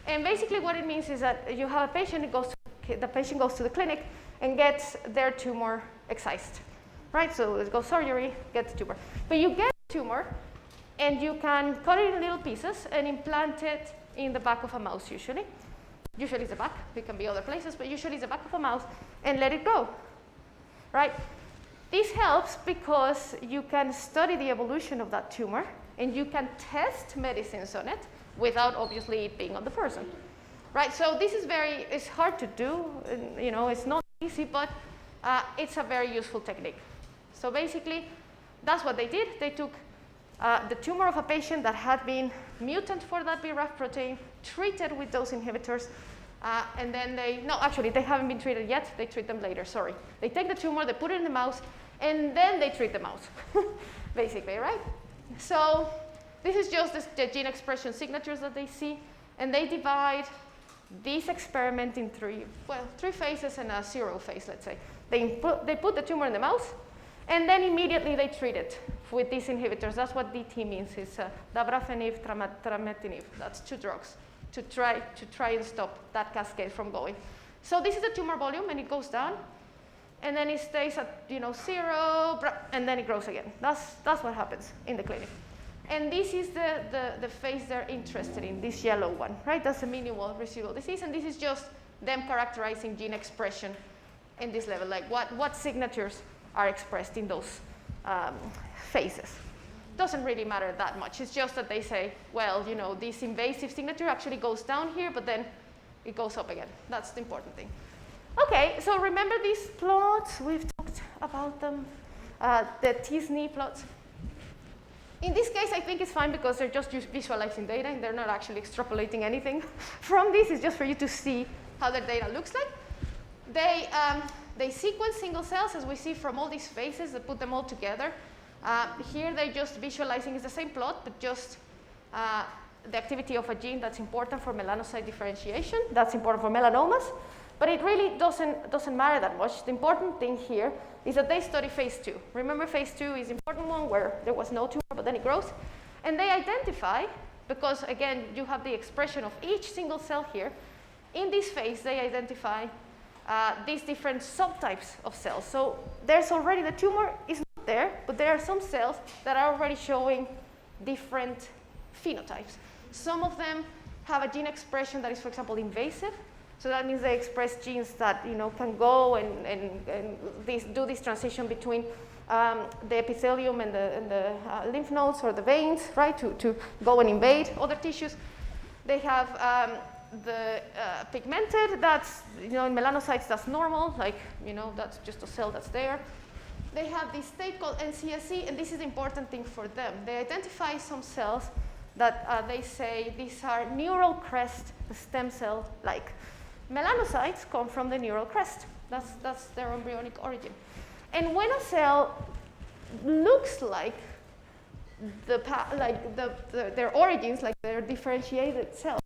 And basically what it means is that you have a patient, the patient goes to the clinic and gets their tumor excised, right? So it goes surgery, get the tumor. But you get the tumor, and you can cut it in little pieces and implant it in the back of a mouse, usually. Usually it's the back, it can be other places, but usually it's the back of a mouse, and let it go, right? This helps because you can study the evolution of that tumor, and you can test medicines on it without obviously it being on the person, right? So this is it's hard to do, it's not easy, but it's a very useful technique. So basically, that's what they did. They took the tumor of a patient that had been mutant for that BRAF protein, treated with those inhibitors, And then no, actually, they haven't been treated yet. They treat them later, sorry. They take the tumor, they put it in the mouse, and then they treat the mouse, basically, right? So this is just the gene expression signatures that they see, and they divide this experiment in three phases and a 0 phase, let's say. They put the tumor in the mouse, and then immediately they treat it with these inhibitors. That's what DT means. It's dabrafenib, trametinib. That's 2 drugs to try and stop that cascade from going. So this is the tumor volume, and it goes down, and then it stays at 0, and then it grows again. That's what happens in the clinic. And this is the phase they're interested in, this yellow one, right? That's the minimal residual disease, and this is just them characterizing gene expression in this level, like what signatures are expressed in those phases. Doesn't really matter that much. It's just that they say, well, this invasive signature actually goes down here, but then it goes up again. That's the important thing. Okay, so remember these plots? We've talked about them, the t-SNE plots. In this case, I think it's fine because they're just visualizing data and they're not actually extrapolating anything from this. It's just for you to see how the data looks like. They sequence single cells, as we see from all these phases. They put them all together. Here, they're just visualizing, it's the same plot, but just the activity of a gene that's important for melanocyte differentiation. That's important for melanomas. But it really doesn't matter that much. The important thing here is that they study phase 2. Remember, phase 2 is the important one where there was no tumor, but then it grows. And they identify, because again, you have the expression of each single cell here. In this phase, they identify these different subtypes of cells. So there's already, the tumor is not there, but there are some cells that are already showing different phenotypes. Some of them have a gene expression that is, for example, invasive. So that means they express genes that can go and do this transition between the epithelium and the lymph nodes or the veins, right, to go and invade other tissues. They have the pigmented, that's, in melanocytes, that's normal, like, that's just a cell that's there. They have this state called NCSE, and this is the important thing for them. They identify some cells that they say these are neural crest stem cell-like. Melanocytes come from the neural crest. That's their embryonic origin. And when a cell looks like their origins, like their differentiated cells,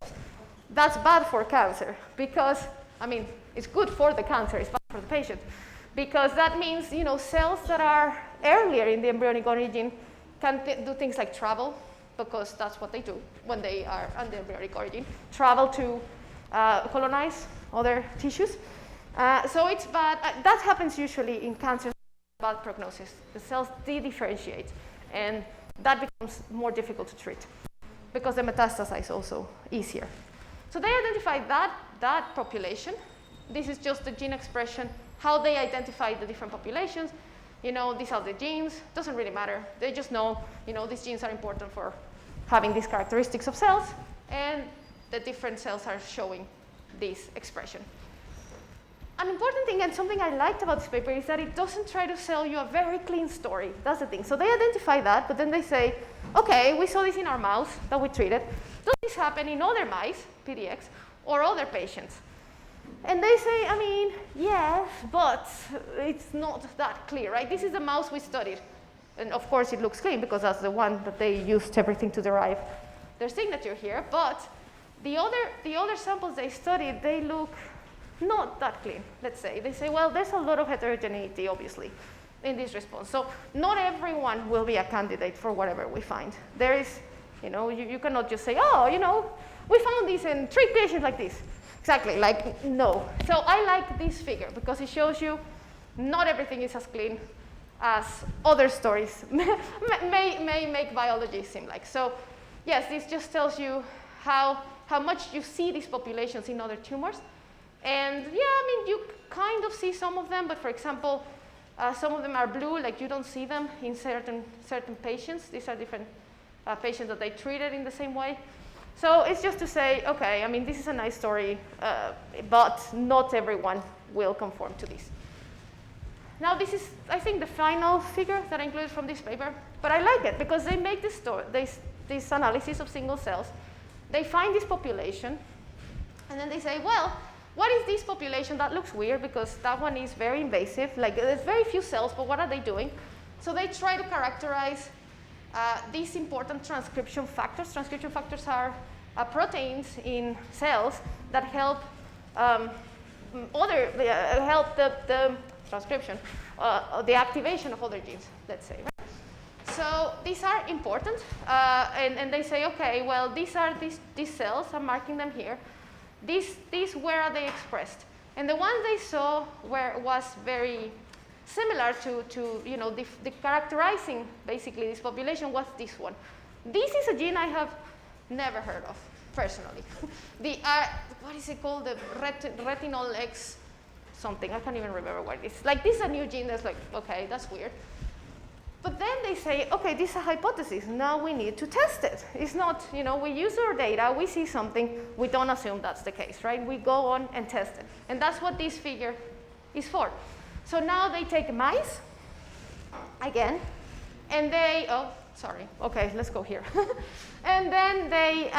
that's bad for cancer because, it's good for the cancer, it's bad for the patient. Because that means, cells that are earlier in the embryonic origin can do things like travel, because that's what they do when they are on the embryonic origin, travel to colonize other tissues. So it's bad. That happens usually in cancer, bad prognosis. The cells de-differentiate, and that becomes more difficult to treat because they metastasize also easier. So they identify that population. This is just the gene expression, how they identify the different populations. These are the genes. Doesn't really matter. They just know, these genes are important for having these characteristics of cells, and the different cells are showing this expression. An important thing, and something I liked about this paper, is that it doesn't try to sell you a very clean story. That's the thing. So they identify that, but then they say, okay, we saw this in our mouse that we treated. Does this happen in other mice, PDX, or other patients? And they say, yes, but it's not that clear, right? This is the mouse we studied. And of course, it looks clean because that's the one that they used everything to derive their signature here. But the other samples they studied, they look not that clean, let's say. They say, well, there's a lot of heterogeneity, obviously, in this response. So not everyone will be a candidate for whatever we find. There is, you cannot just say, oh, we found this in 3 patients like this. Exactly, no. So I like this figure because it shows you not everything is as clean as other stories may make biology seem like. So yes, this just tells you how much you see these populations in other tumors. And yeah, you kind of see some of them, but for example, some of them are blue, like you don't see them in certain patients. These are different patients that they treated in the same way. So it's just to say, okay, this is a nice story, but not everyone will conform to this. Now this is, I think, the final figure that I included from this paper, but I like it because they make this analysis of single cells. They find this population, And then they say, well, what is this population? That looks weird because that one is very invasive. Like there's very few cells, but what are they doing? So they try to characterize these important transcription factors. Transcription factors are proteins in cells that help help the transcription, the activation of other genes, let's say. Right? So these are important, and they say, okay, well, these are these cells. I'm marking them here. These where are they expressed? And the one they saw was very similar to you know, the characterizing basically this population was this one. This is a gene I have never heard of personally. What is it called? The retinol X something. I can't even remember what it is. Like this is a new gene that's like, okay, that's weird. But then they say, okay, this is a hypothesis. Now we need to test it. It's not, you know, we use our data, we see something, we don't assume that's the case, right? We go on and test it. And that's what this figure is for. So now they take mice, again, and they, oh, sorry, okay, let's go here. And then they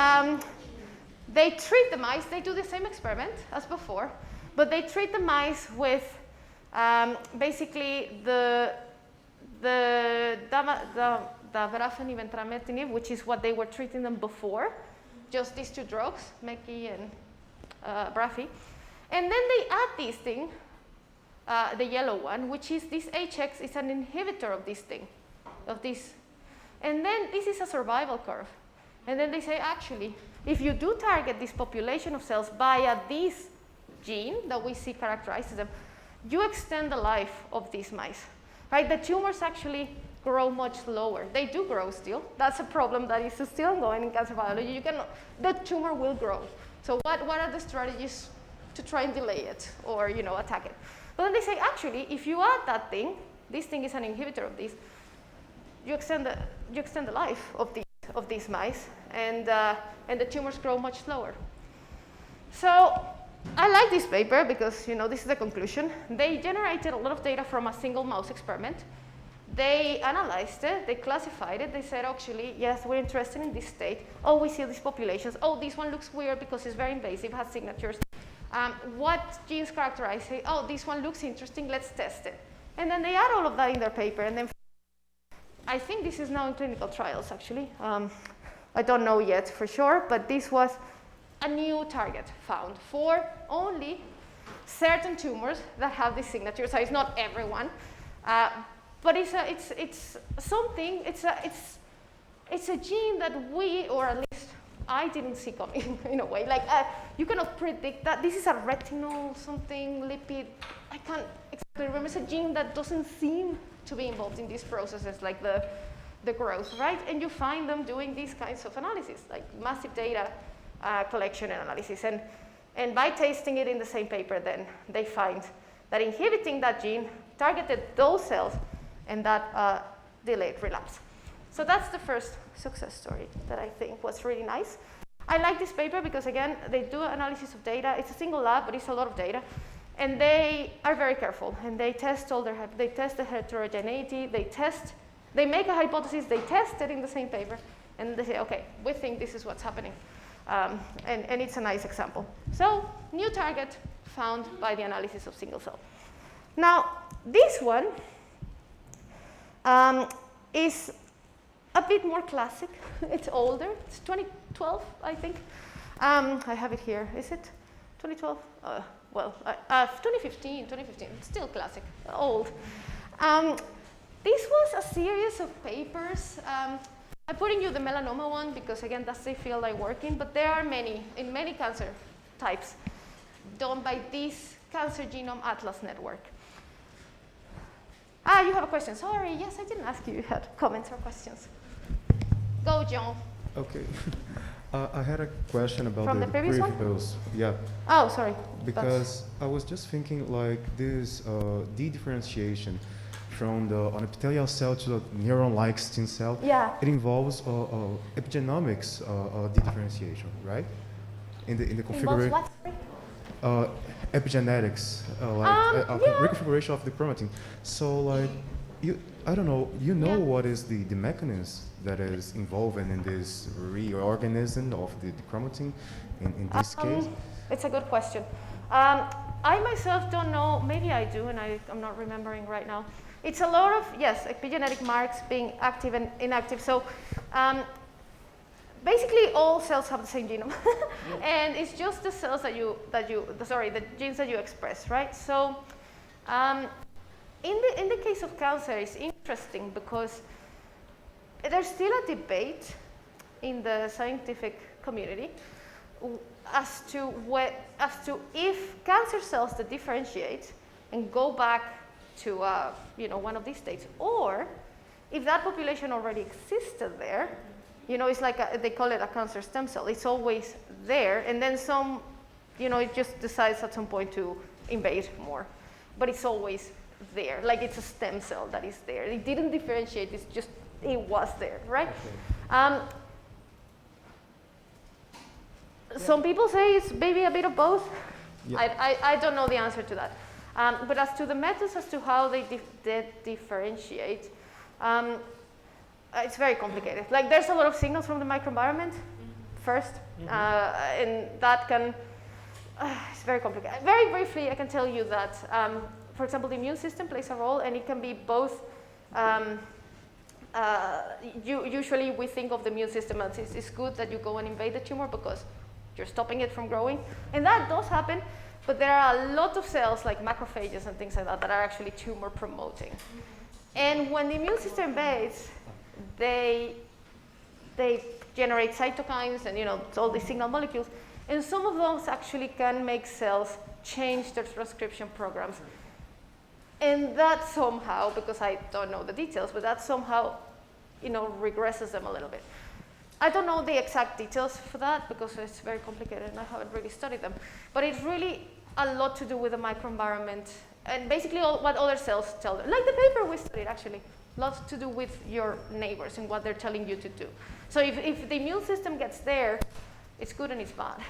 treat the mice, they do the same experiment as before, but they treat the mice with basically the dabrafenib and trametinib, which is what they were treating them before, just these two drugs, Meki and Brafi. And then they add this thing, the yellow one, which is this HX is an inhibitor of this thing, of this. And then this is a survival curve. And then they say, actually, if you do target this population of cells via this gene that we see characterizes them, you extend the life of these mice. Right? The tumors actually grow much slower. They do grow still. That's a problem that is still ongoing in cancer biology. The tumor will grow. So what are the strategies to try and delay it or, you know, attack it? But then they say, actually, if you add that thing, this thing is an inhibitor of this, you extend the life of these mice, and the tumors grow much slower. So I like this paper because, you know, this is the conclusion. They generated a lot of data from a single mouse experiment. They analyzed it, they classified it, they said, actually, yes, we're interested in this state. Oh, we see these populations. Oh, this one looks weird because it's very invasive, has signatures. What genes characterize it? Oh, this one looks interesting, let's test it. And then they add all of that in their paper, and then I think this is now in clinical trials, actually. I don't know yet for sure, but this was a new target found for only certain tumors that have this signature. So it's not everyone, but it's something. It's a gene that we, or at least I, didn't see coming in a way. Like you cannot predict that. This is a retinol something lipid. I can't exactly remember. It's a gene that doesn't seem to be involved in these processes, like the growth, right? And you find them doing these kinds of analysis, like massive data collection and analysis. And by tasting it in the same paper, then they find that inhibiting that gene targeted those cells, and that delayed relapse. So that's the first success story that I think was really nice. I like this paper because, again, they do analysis of data. It's a single lab, but it's a lot of data. And they are very careful, and they test they test the heterogeneity, they make a hypothesis, they test it in the same paper, and they say, okay, we think this is what's happening. And it's a nice example. So, new target found by the analysis of single cell. Now, this one is a bit more classic. It's older. It's 2012, I think. I have it here. Is it 2012? 2015, still classic, old. This was a series of papers. I'm putting you the melanoma one because, again, that's the field I work in, but there are many, in many cancer types, done by this Cancer Genome Atlas Network. You have a question. Sorry, yes, I didn't ask you. You had comments or questions. Go, John. Okay. I had a question about From the previous one? Yeah. Oh, sorry. Because I was just thinking, like, this de-differentiation from the epithelial cell to the neuron-like stem cell. Yeah. It involves epigenomics de-differentiation, right? In the configuration. What? Epigenetics, reconfiguration of the chromatin. So, like, I don't know. What is the mechanism that is involved in this reorganism of the chromatin in this case? It's a good question. I myself don't know, maybe I do, and I'm not remembering right now. It's a lot of, yes, epigenetic marks being active and inactive. So basically all cells have the same genome. And it's just the cells the genes that you express, right? So in the case of cancer, it's interesting because there's still a debate in the scientific community as to if cancer cells that differentiate and go back to one of these states, or if that population already existed there, it's like they call it a cancer stem cell. It's always there, and then it just decides at some point to invade more, but it's always there. Like it's a stem cell that is there. It didn't differentiate. It was there, right? Okay. Some people say it's maybe a bit of both. Yeah. I don't know the answer to that. But as to the methods as to how they differentiate, it's very complicated. Like there's a lot of signals from the microenvironment first, and that can, it's very complicated. Very briefly, I can tell you that, for example, the immune system plays a role, and it can be both. Usually we think of the immune system as it's good that you go and invade the tumor because you're stopping it from growing. And that does happen, but there are a lot of cells like macrophages and things like that that are actually tumor promoting. And when the immune system invades, they generate cytokines and all these signal molecules. And some of those actually can make cells change their transcription programs. And that somehow, because I don't know the details, but that somehow regresses them a little bit. I don't know the exact details for that because it's very complicated and I haven't really studied them. But it's really a lot to do with the microenvironment and basically what other cells tell them. Like the paper we studied, actually. Lots to do with your neighbors and what they're telling you to do. So if the immune system gets there, it's good and it's bad.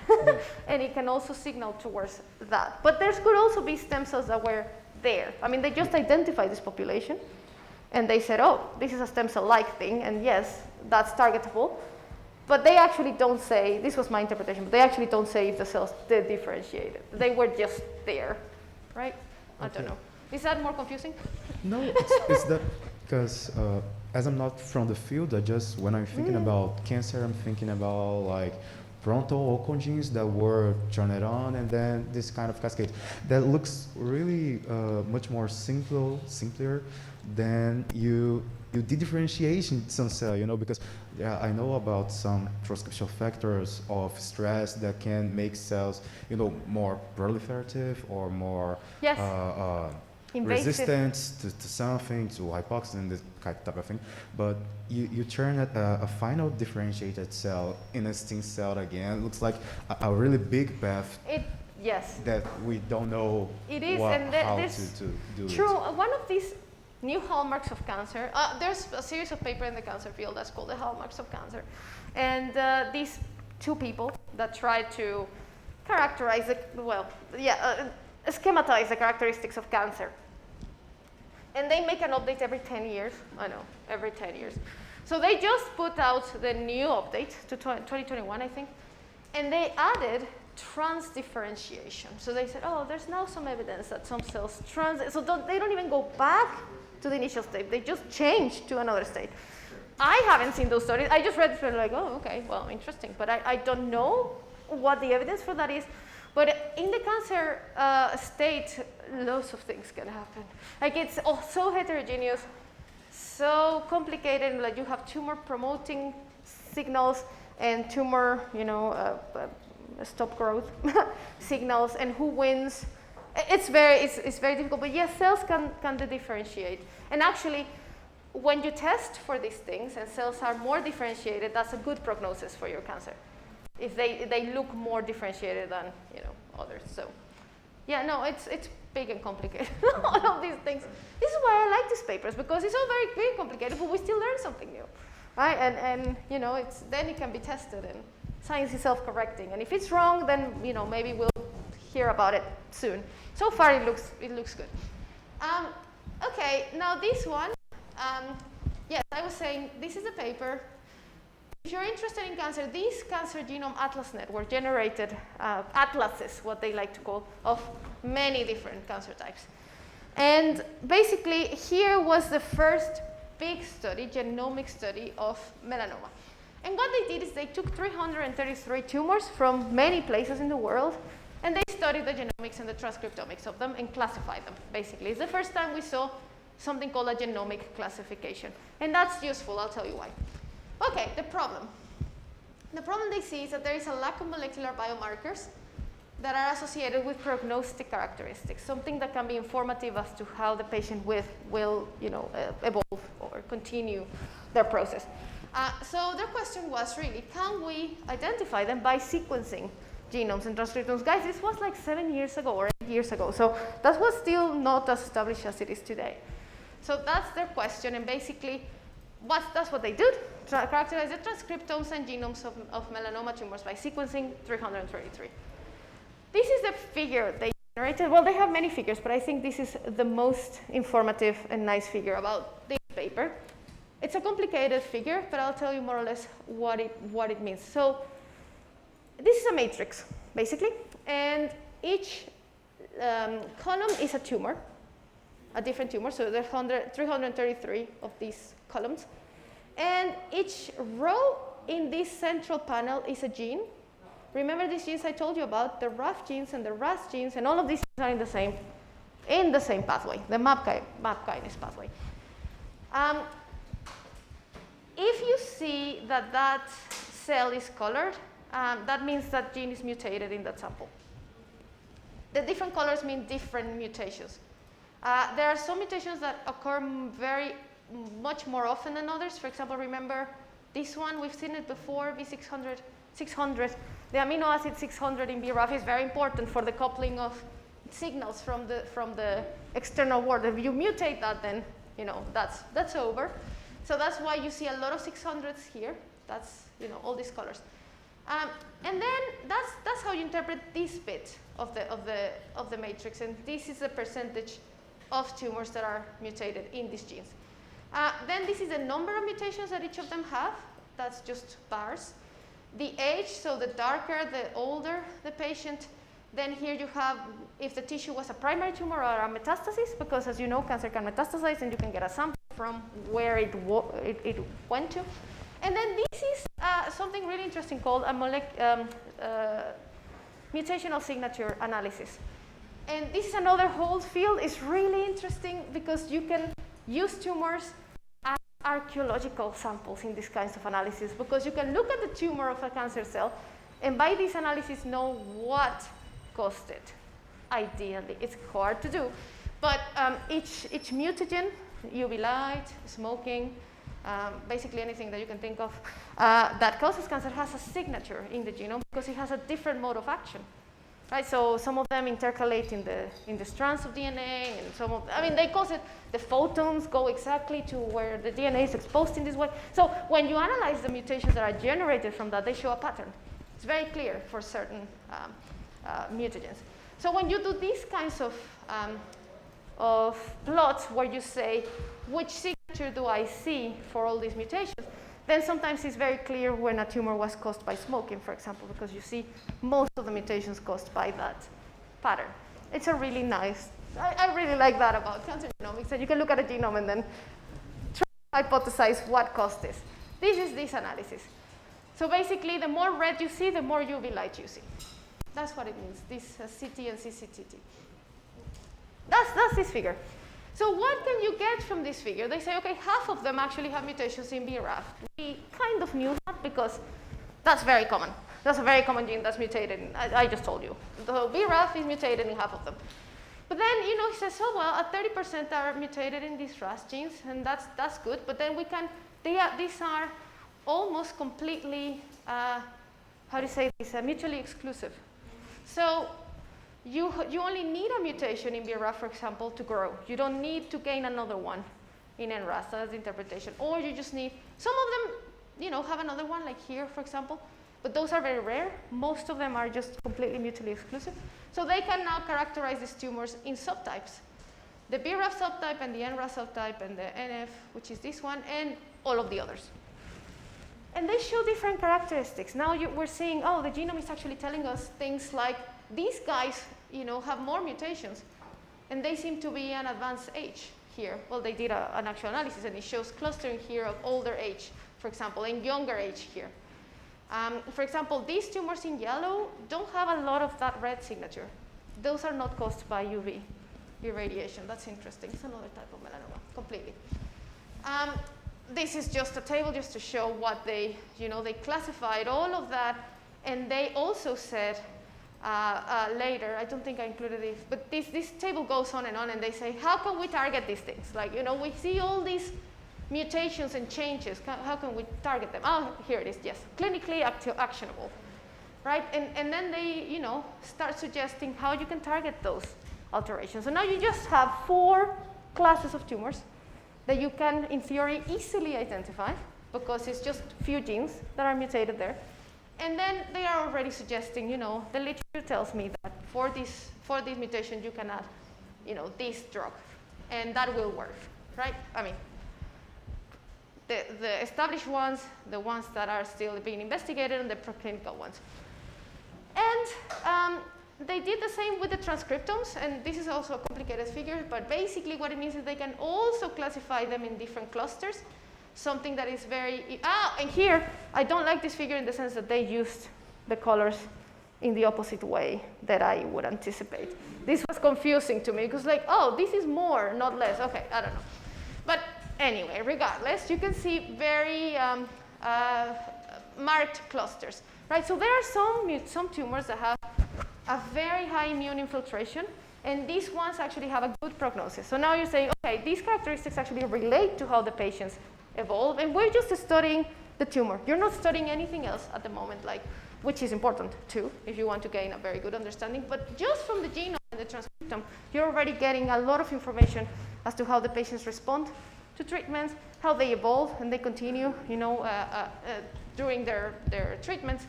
And it can also signal towards that. But there could also be stem cells that were there. I mean, they just identified this population. And they said, oh, this is a stem cell-like thing. And yes, that's targetable. But they actually don't say, this was my interpretation, but they actually don't say if the cells did differentiated. They were just there, right? Okay. I don't know. Is that more confusing? No, it's that because as I'm not from the field, when I'm thinking about cancer, I'm thinking about like frontal oncogenes that were turned on and then this kind of cascade. That looks really much more simpler than you did differentiation in some cell, because I know about some transcription factors of stress that can make cells, more proliferative or more resistant to something, to hypoxia and this type of thing. But you turn a final differentiated cell in a stem cell again. It looks like a really big path. Yes. That we don't know it is, how to do true. One of these new hallmarks of cancer. There's a series of papers in the cancer field that's called the Hallmarks of Cancer. And these two people that try to characterize schematize the characteristics of cancer. And they make an update every 10 years. I know, every 10 years. So they just put out the new update to 2021, I think. And they added transdifferentiation. So they said, oh, there's now some evidence that some cells they don't even go back to the initial state. They just change to another state. I haven't seen those studies. I just read it and like, oh, okay, well, interesting. But I don't know what the evidence for that is. But in the cancer state, lots of things can happen. Like it's so heterogeneous, so complicated. Like you have tumor promoting signals and tumor, stop growth signals, and who wins. It's very difficult, but yes, cells can differentiate. And actually, when you test for these things and cells are more differentiated, that's a good prognosis for your cancer. If they look more differentiated than others. So, yeah, no, it's big and complicated. All of these things. This is why I like these papers because it's all very, very complicated, but we still learn something new, right? And then it can be tested, and science is self-correcting. And if it's wrong, then maybe we'll hear about it soon. So far, it looks good. Okay, now this one. Yes, I was saying this is a paper if you're interested in cancer, these Cancer Genome Atlas Network generated atlases, what they like to call, of many different cancer types. And basically, here was the first big study, genomic study of melanoma. And what they did is they took 333 tumors from many places in the world, and they studied the genomics and the transcriptomics of them and classified them, basically. It's the first time we saw something called a genomic classification. And that's useful, I'll tell you why. Okay, the problem. The problem they see is that there is a lack of molecular biomarkers that are associated with prognostic characteristics, something that can be informative as to how the patient will evolve or continue their process. So their question was really, can we identify them by sequencing genomes and transcriptomes? Guys, this was like 7 years ago or 8 years ago, so that was still not as established as it is today. So that's their question, and basically, that's what they did, characterize the transcriptomes and genomes of melanoma tumors by sequencing 333. This is the figure they generated. Well, they have many figures, but I think this is the most informative and nice figure about this paper. It's a complicated figure, but I'll tell you more or less what it means. So this is a matrix, basically, and each column is a tumor, a different tumor. So there's 333 of these columns. And each row in this central panel is a gene. Remember these genes I told you about, the RAF genes and the RAS genes, and all of these are in the same pathway, the MAP kinase pathway. If you see that cell is colored, that means that gene is mutated in that sample. The different colors mean different mutations. There are some mutations that occur much more often than others. For example, remember this one, we've seen it before, B600, 600. The amino acid 600 in BRAF is very important for the coupling of signals from the external world. If you mutate that, then that's over. So that's why you see a lot of 600s here. That's all these colors. And then that's how you interpret this bit of the matrix. And this is the percentage of tumors that are mutated in these genes. Then this is the number of mutations that each of them have. That's just bars. The age, so the darker, the older the patient. Then here you have if the tissue was a primary tumor or a metastasis, because as you know, cancer can metastasize and you can get a sample from where it went to. And then this is something really interesting called a mutational signature analysis. And this is another whole field. It's really interesting because you can use tumors as archaeological samples in these kinds of analysis, because you can look at the tumor of a cancer cell and by this analysis know what caused it. Ideally, it's hard to do, but each mutagen, UV light, smoking, basically anything that you can think of that causes cancer has a signature in the genome because it has a different mode of action. Right, so some of them intercalate in the strands of DNA, and some of, they cause it, the photons go exactly to where the DNA is exposed in this way. So when you analyze the mutations that are generated from that, they show a pattern. It's very clear for certain mutagens. So when you do these kinds of plots where you say, which signature do I see for all these mutations, then sometimes it's very clear when a tumor was caused by smoking, for example, because you see most of the mutations caused by that pattern. It's a really nice, I really like that about cancer genomics, that you can look at a genome and then try to hypothesize what caused this. This is this analysis. So basically, the more red you see, the more UV light you see. That's what it means, this CT and CCTT. That's this figure. So what can you get from this figure? They say, okay, half of them actually have mutations in BRAF. We kind of knew that because that's very common. That's a very common gene that's mutated. I just told you. So BRAF is mutated in half of them. But then, he says, oh, well, 30% are mutated in these RAS genes, and that's good. But then these are almost completely, mutually exclusive. So you only need a mutation in BRAF, for example, to grow. You don't need to gain another one in NRAS. That's the interpretation. Or you just need, some of them, have another one, like here, for example. But those are very rare. Most of them are just completely mutually exclusive. So they can now characterize these tumors in subtypes. The BRAF subtype and the NRAS subtype and the NF, which is this one, and all of the others. And they show different characteristics. Now we're seeing, oh, the genome is actually telling us things like these guys, have more mutations, and they seem to be an advanced age here. Well, they did an actual analysis, and it shows clustering here of older age, for example, and younger age here. For example, these tumors in yellow don't have a lot of that red signature. Those are not caused by UV irradiation. That's interesting. It's another type of melanoma, completely. This is just a table just to show what they classified all of that, and they also said later, I don't think I included this, but this table goes on, and they say, how can we target these things? Like, we see all these mutations and changes. How can we target them? Oh, here it is, yes, clinically actionable, right? And then they, start suggesting how you can target those alterations. So now you just have 4 classes of tumors that you can, in theory, easily identify because it's just few genes that are mutated there. And then they are already suggesting, the literature tells me that for this mutation you can add, this drug, and that will work, right? I mean, the established ones, the ones that are still being investigated, and the preclinical ones. And they did the same with the transcriptomes, and this is also a complicated figure, but basically what it means is they can also classify them in different clusters, something that is very, and here, I don't like this figure in the sense that they used the colors in the opposite way that I would anticipate. This was confusing to me, because like, oh, this is more, not less. Okay, I don't know. But anyway, regardless, you can see very marked clusters, right? So there are some tumors that have a very high immune infiltration, and these ones actually have a good prognosis. So now you're saying, okay, these characteristics actually relate to how the patients evolve, and we're just studying the tumor. You're not studying anything else at the moment, which is important too, if you want to gain a very good understanding. But just from the genome and the transcriptome, you're already getting a lot of information as to how the patients respond to treatments, how they evolve, and they continue, during their treatments.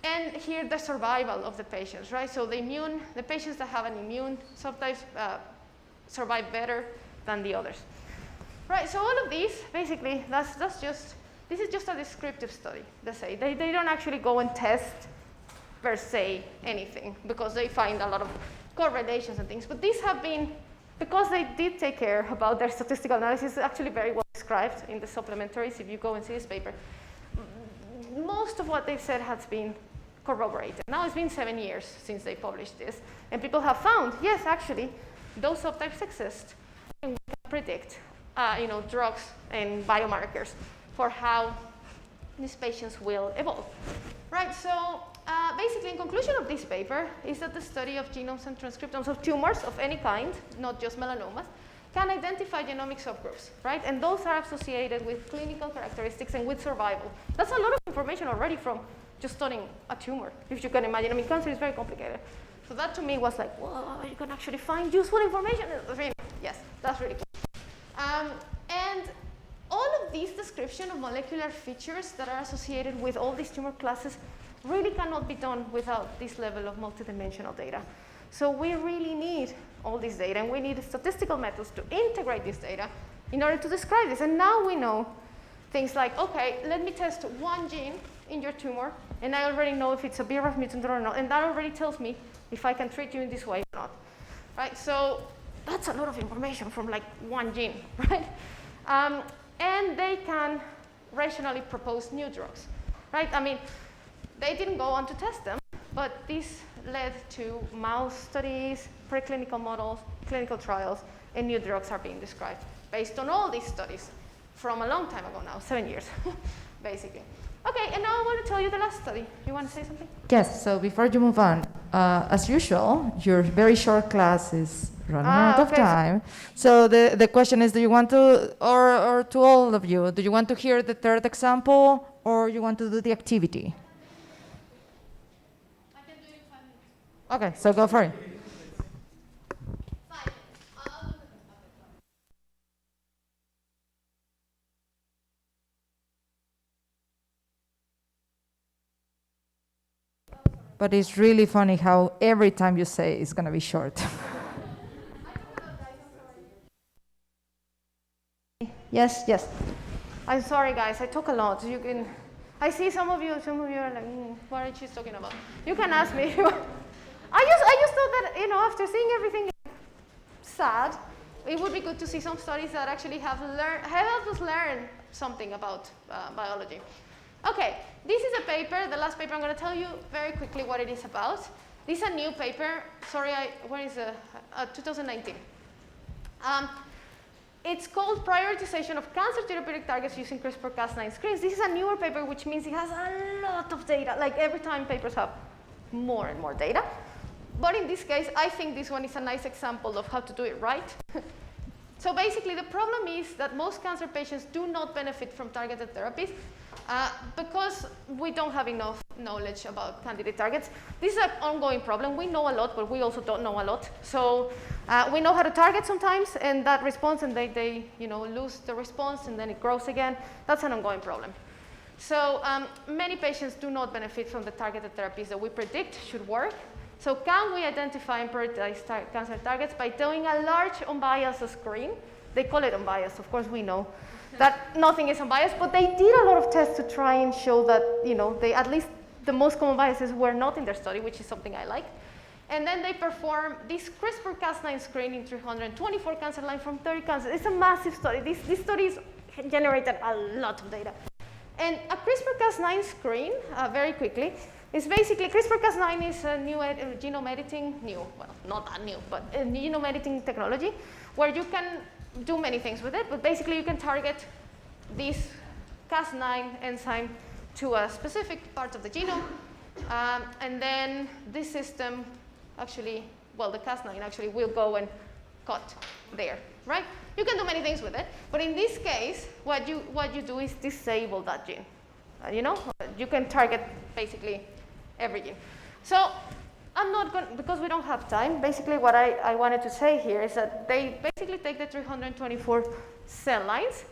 And here, the survival of the patients, right? So the patients that have an immune subtypes survive better than the others, right? So all of these, basically, this is just a descriptive study. They don't actually go and test per se anything, because they find a lot of correlations and things. But these have been, because they did take care about their statistical analysis, it's actually very well described in the supplementaries if you go and see this paper. Most of what they've said has been corroborated. Now it's been 7 years since they published this, and people have found, yes, actually, those subtypes exist, and we can predict, drugs and biomarkers for how these patients will evolve, right? So basically, in conclusion of this paper is that the study of genomes and transcriptomes of tumors of any kind, not just melanomas, can identify genomic subgroups, right? And those are associated with clinical characteristics and with survival. That's a lot of information already from just studying a tumor, if you can imagine. I mean, cancer is very complicated. So that to me was like, whoa, you can actually find useful information. Yes, that's really cool. And all of these description of molecular features that are associated with all these tumor classes really cannot be done without this level of multidimensional data. So we really need all this data, and we need statistical methods to integrate this data in order to describe this. And now we know things like, okay, let me test one gene in your tumor, and I already know if it's a BRAF mutant or not, and that already tells me if I can treat you in this way or not, right? So that's a lot of information from like one gene, right? And they can rationally propose new drugs, right? I mean, they didn't go on to test them, but this led to mouse studies, preclinical models, clinical trials, and new drugs are being described based on all these studies from a long time ago now, 7 years, basically. Okay, and now I want to tell you the last study. You want to say something? Yes, so before you move on, as usual, your very short class is running out of time. So the question is, do you want to, or to all of you, do you want to hear the third example, or you want to do the activity? I can do it in 5 minutes. Okay, so go for it. 5 minutes. But it's really funny how every time you say it's going to be short. Yes, yes. I'm sorry, guys. I talk a lot. You can. I see some of you are like, what are you talking about? You can ask me. I just thought that, you know, after seeing everything sad, it would be good to see some studies that actually have helped us learn something about biology. Okay, this is a paper, the last paper. I'm going to tell you very quickly what it is about. This is a new paper. Sorry, where is it? 2019. It's called Prioritization of Cancer Therapeutic Targets Using CRISPR-Cas9 Screens. This is a newer paper, which means it has a lot of data. Like every time papers have more and more data. But in this case, I think this one is a nice example of how to do it right. So basically, the problem is that most cancer patients do not benefit from targeted therapies because we don't have enough knowledge about candidate targets. This is an ongoing problem. We know a lot, but we also don't know a lot. So we know how to target sometimes, and that response, and they lose the response, and then it grows again. That's an ongoing problem. So many patients do not benefit from the targeted therapies that we predict should work. So can we identify and prioritize cancer targets by doing a large unbiased screen? They call it unbiased. Of course, we know that nothing is unbiased, but they did a lot of tests to try and show that, they at least the most common biases were not in their study, which is something I like. And then they perform this CRISPR-Cas9 screen in 324 cancer lines from 30 cancers. It's a massive study. This study generated a lot of data. And a CRISPR-Cas9 screen, very quickly, is basically, CRISPR-Cas9 is a new genome editing, well, not that new, but a genome editing technology where you can do many things with it, but basically you can target this Cas9 enzyme to a specific part of the genome, and then this system actually, well, the Cas9 actually will go and cut there, right? You can do many things with it, but in this case, what you do is disable that gene. You can target basically every gene. So I'm not going, because we don't have time, basically what I wanted to say here is that they basically take the 324 cell lines,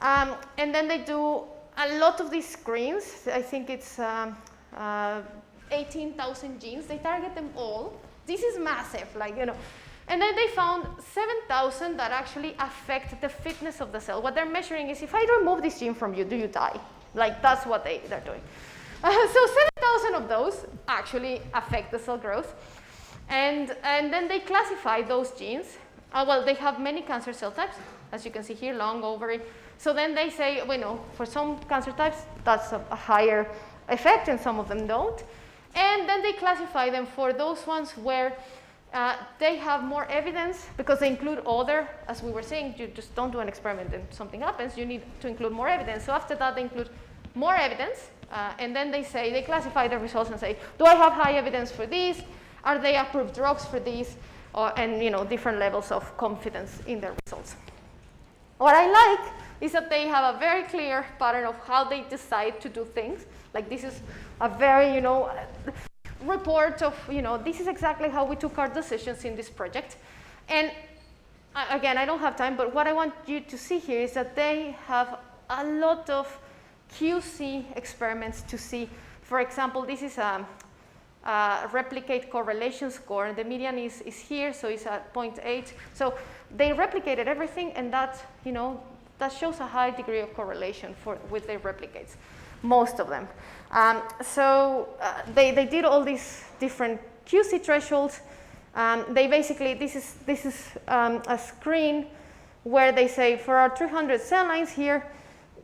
and then they do a lot of these screens. I think it's 18,000 genes. They target them all. This is massive, And then they found 7,000 that actually affect the fitness of the cell. What they're measuring is, if I remove this gene from you, do you die? That's what they're doing. So 7,000 of those actually affect the cell growth. And then they classify those genes. Well, they have many cancer cell types, as you can see here, long ovary. So then they say, for some cancer types, that's a higher effect, and some of them don't. And then they classify them for those ones where they have more evidence, because they include other, as we were saying, you just don't do an experiment and something happens. You need to include more evidence. So after that, they include more evidence. And then they classify the results and say, do I have high evidence for these? Are they approved drugs for these? And different levels of confidence in their results. What I like is that they have a very clear pattern of how they decide to do things. This is a very, report of, this is exactly how we took our decisions in this project. And again, I don't have time, but what I want you to see here is that they have a lot of QC experiments to see. For example, this is a replicate correlation score. The median is here, so it's at 0.8. So they replicated everything, and that shows a high degree of correlation with their replicates, most of them. So they did all these different QC thresholds. They basically, this is a screen where they say, for our 300 cell lines here,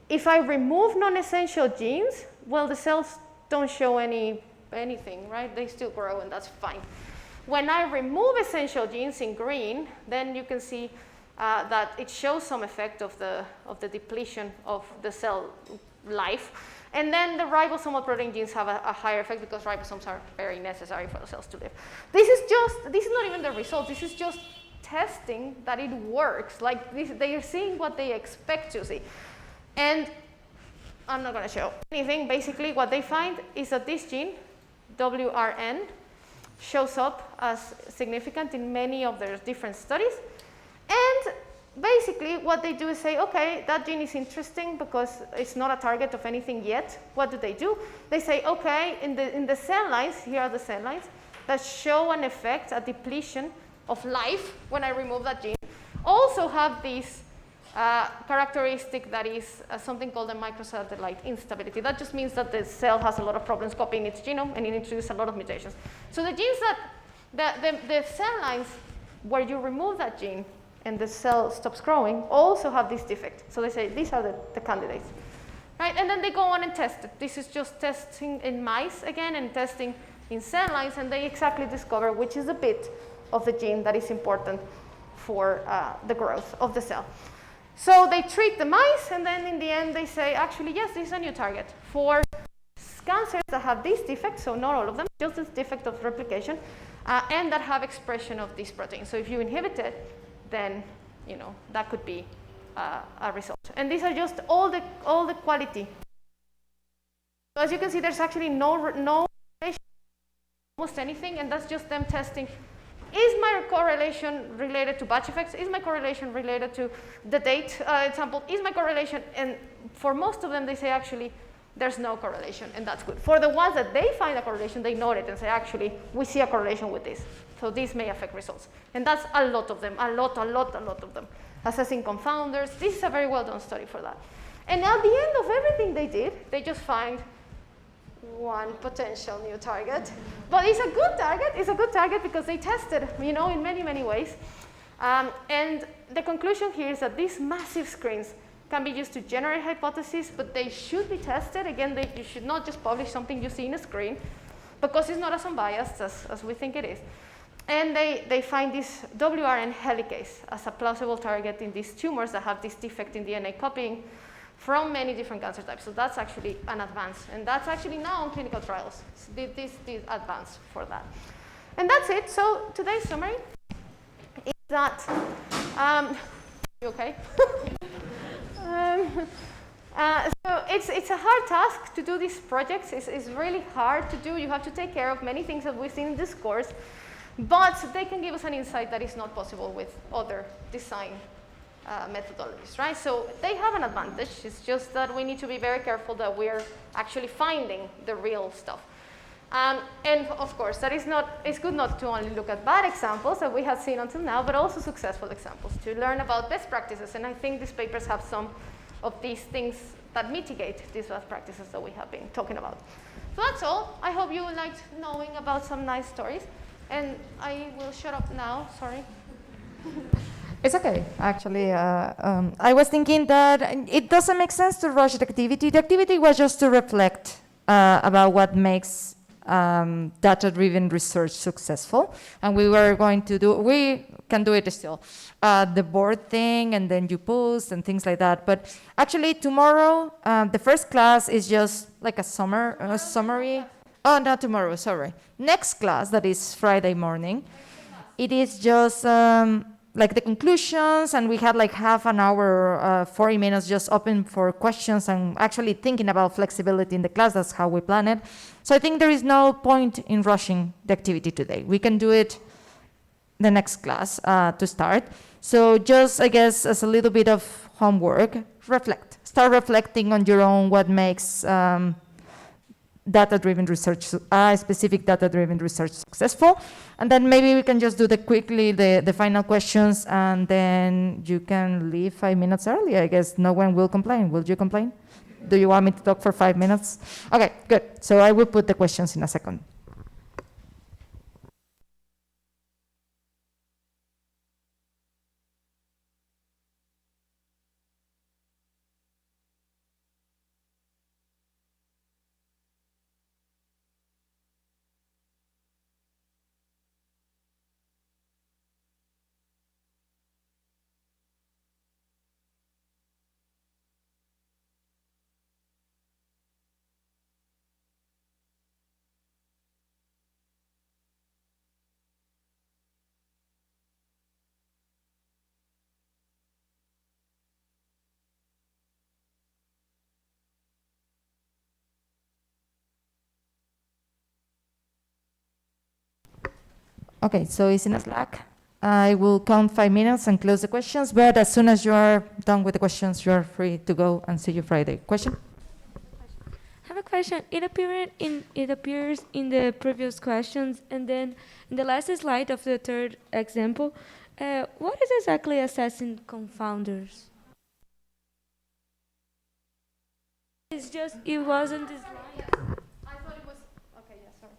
if I remove non-essential genes, well, the cells don't show anything, right? They still grow, and that's fine. When I remove essential genes in green, then you can see that it shows some effect of the depletion of the cell life. And then the ribosomal protein genes have a higher effect, because ribosomes are very necessary for the cells to live. This is not even the result. This is just testing that it works. They are seeing what they expect to see. And I'm not going to show anything. Basically, what they find is that this gene, WRN, shows up as significant in many of their different studies. And basically, what they do is say, okay, that gene is interesting because it's not a target of anything yet. What do? They say, okay, in the cell lines, here are the cell lines that show an effect, a depletion of life when I remove that gene, also have these characteristic that is something called a microsatellite instability. That just means that the cell has a lot of problems copying its genome and it introduces a lot of mutations. So the genes that, the cell lines where you remove that gene and the cell stops growing also have this defect. So they say these are the candidates. Right? And then they go on and test it. This is just testing in mice again and testing in cell lines, and they exactly discover which is the bit of the gene that is important for the growth of the cell. So they treat the mice, and then in the end they say, actually, yes, this is a new target. For cancers that have this defect, so not all of them, just this defect of replication, and that have expression of this protein. So if you inhibit it, then that could be a result. And these are just all the quality. So as you can see, there's actually no relation, almost anything, and that's just them testing. Is my correlation related to batch effects? Is my correlation related to the date example? Is my correlation? And for most of them, they say actually there's no correlation, and that's good. For the ones that they find a correlation, they note it and say actually we see a correlation with this. So this may affect results, and that's a lot of them, a lot of them. Assessing confounders. This is a very well done study for that. And at the end of everything they did, they just find one potential new target. But it's a good target. It's a good target because they tested, in many, many ways. And the conclusion here is that these massive screens can be used to generate hypotheses, but they should be tested. Again, you should not just publish something you see in a screen because it's not as unbiased as we think it is. And they find this WRN helicase as a plausible target in these tumors that have this defect in DNA copying from many different cancer types. So that's actually an advance. And that's actually now on clinical trials. So this advance for that. And that's it. So today's summary is that, you okay? So it's a hard task to do these projects. It's really hard to do. You have to take care of many things that we've seen in this course. But they can give us an insight that is not possible with other design methodologies, right? So they have an advantage. It's just that we need to be very careful that we're actually finding the real stuff. And of course, it's good not to only look at bad examples that we have seen until now, but also successful examples to learn about best practices. And I think these papers have some of these things that mitigate these best practices that we have been talking about. So that's all. I hope you liked knowing about some nice stories. And I will shut up now, sorry. It's okay, actually. I was thinking that it doesn't make sense to rush the activity. The activity was just to reflect about what makes data-driven research successful. And we can do it still. The board thing, and then you post and things like that. But actually tomorrow, the first class is just like a summary. Oh, not tomorrow, sorry. Next class, that is Friday morning. It is just like the conclusions, and we had like half an hour, 40 minutes just open for questions and actually thinking about flexibility in the class. That's how we plan it. So I think there is no point in rushing the activity today. We can do it the next class to start. So just, I guess, as a little bit of homework, reflect. Start reflecting on your own what makes data-driven research, specific data-driven research successful. And then maybe we can just do quickly the final questions, and then you can leave 5 minutes early. I guess no one will complain. Will you complain? Do you want me to talk for 5 minutes? Okay, good. So I will put the questions in a second. Okay, so it's in a Slack. I will count 5 minutes and close the questions, but as soon as you are done with the questions, you are free to go, and see you Friday. Question? I have a question. It appears in the previous questions, and then in the last slide of the third example, what is exactly assessing confounders? It's just, it wasn't this line. I thought it was, okay, yeah, sorry.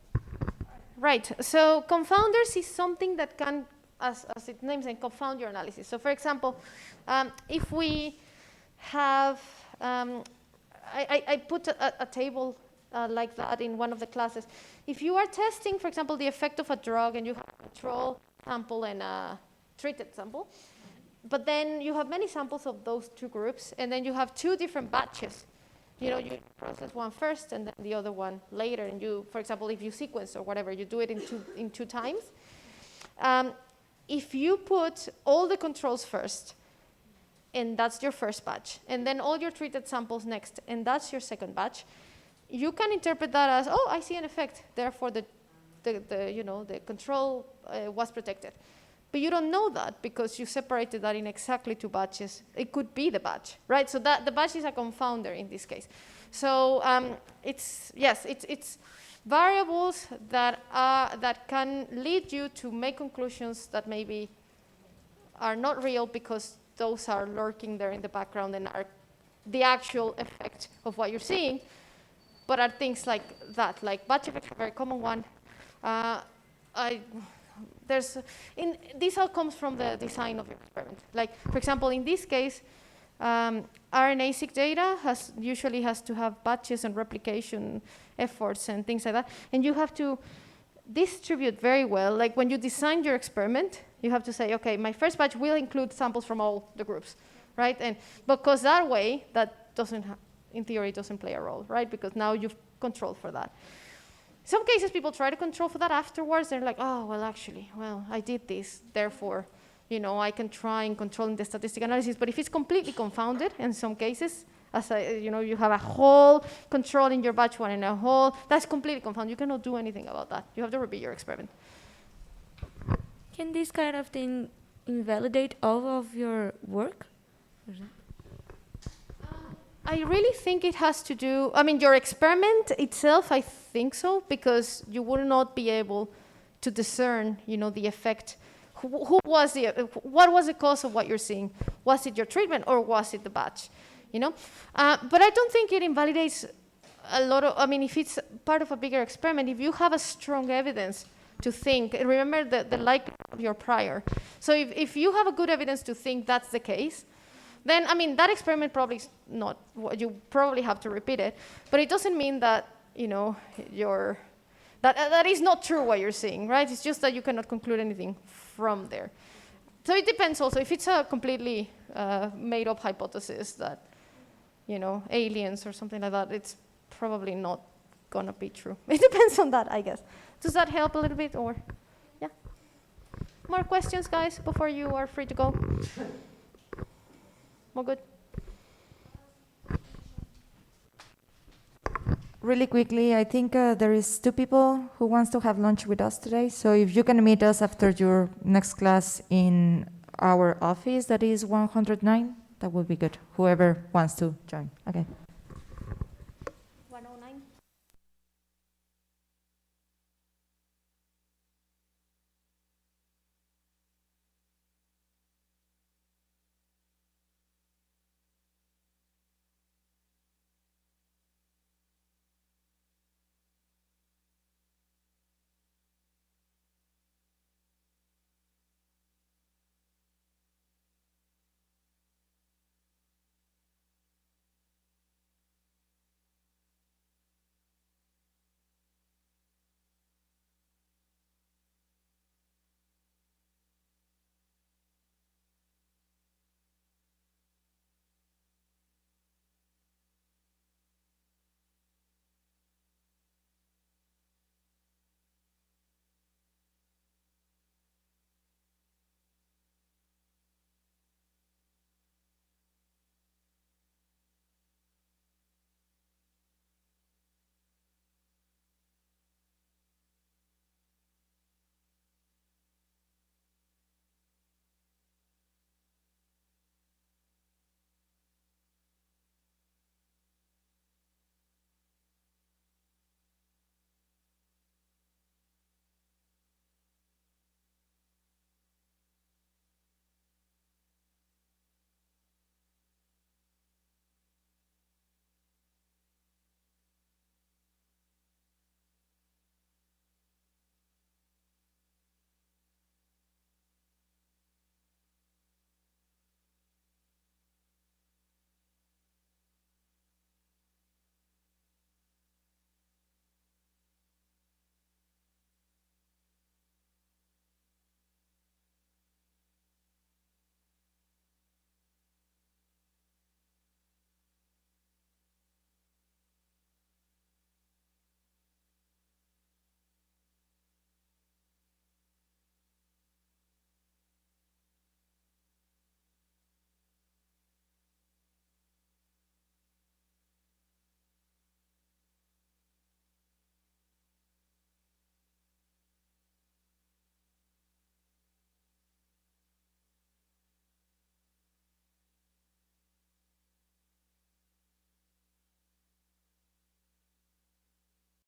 Right, so confounders is something that can, as it names, and confound your analysis. So for example, if we have, I put a table like that in one of the classes. If you are testing, for example, the effect of a drug and you have a control sample and a treated sample, but then you have many samples of those two groups, and then you have two different batches. You know, you process one first and then the other one later, and you, for example, if you sequence or whatever, you do it in two times. If you put all the controls first, and that's your first batch, and then all your treated samples next, and that's your second batch, you can interpret that as, oh, I see an effect, therefore the control was protected. But you don't know that because you separated that in exactly two batches. It could be the batch, right? So that the batch is a confounder in this case. So it's variables that can lead you to make conclusions that maybe are not real because those are lurking there in the background and are the actual effect of what you're seeing, but are things like that, like batch effect, a very common one. This all comes from the design of your experiment. Like, for example, in this case, RNA-seq data usually has to have batches and replication efforts and things like that. And you have to distribute very well. Like when you design your experiment, you have to say, okay, my first batch will include samples from all the groups, right? And because that way, that doesn't, in theory, doesn't play a role, right? Because now you've controlled for that. Some cases people try to control for that afterwards. They're like, oh, well, actually, well, I did this, therefore, I can try and control in the statistical analysis. But if it's completely confounded, in some cases, you have a whole control in your batch one and a whole, that's completely confounded. You cannot do anything about that. You have to repeat your experiment. Can this kind of thing invalidate all of your work? I really think it has to do, your experiment itself, I think so, because you will not be able to discern, the effect. What was the cause of what you're seeing? Was it your treatment or was it the batch? But I don't think it invalidates a lot of, if it's part of a bigger experiment, if you have a strong evidence to think, remember the likelihood of your prior. So if you have a good evidence to think that's the case, then, that experiment probably is not, you probably have to repeat it, but it doesn't mean that, that is not true what you're seeing, right? It's just that you cannot conclude anything from there. So it depends also. If it's a completely made up hypothesis that, aliens or something like that, it's probably not gonna be true. It depends on that, I guess. Does that help a little bit, or, yeah? More questions, guys, before you are free to go? More good? Really quickly, I think there is 2 people who wants to have lunch with us today. So if you can meet us after your next class in our office, that is 109, that would be good. Whoever wants to join. Okay.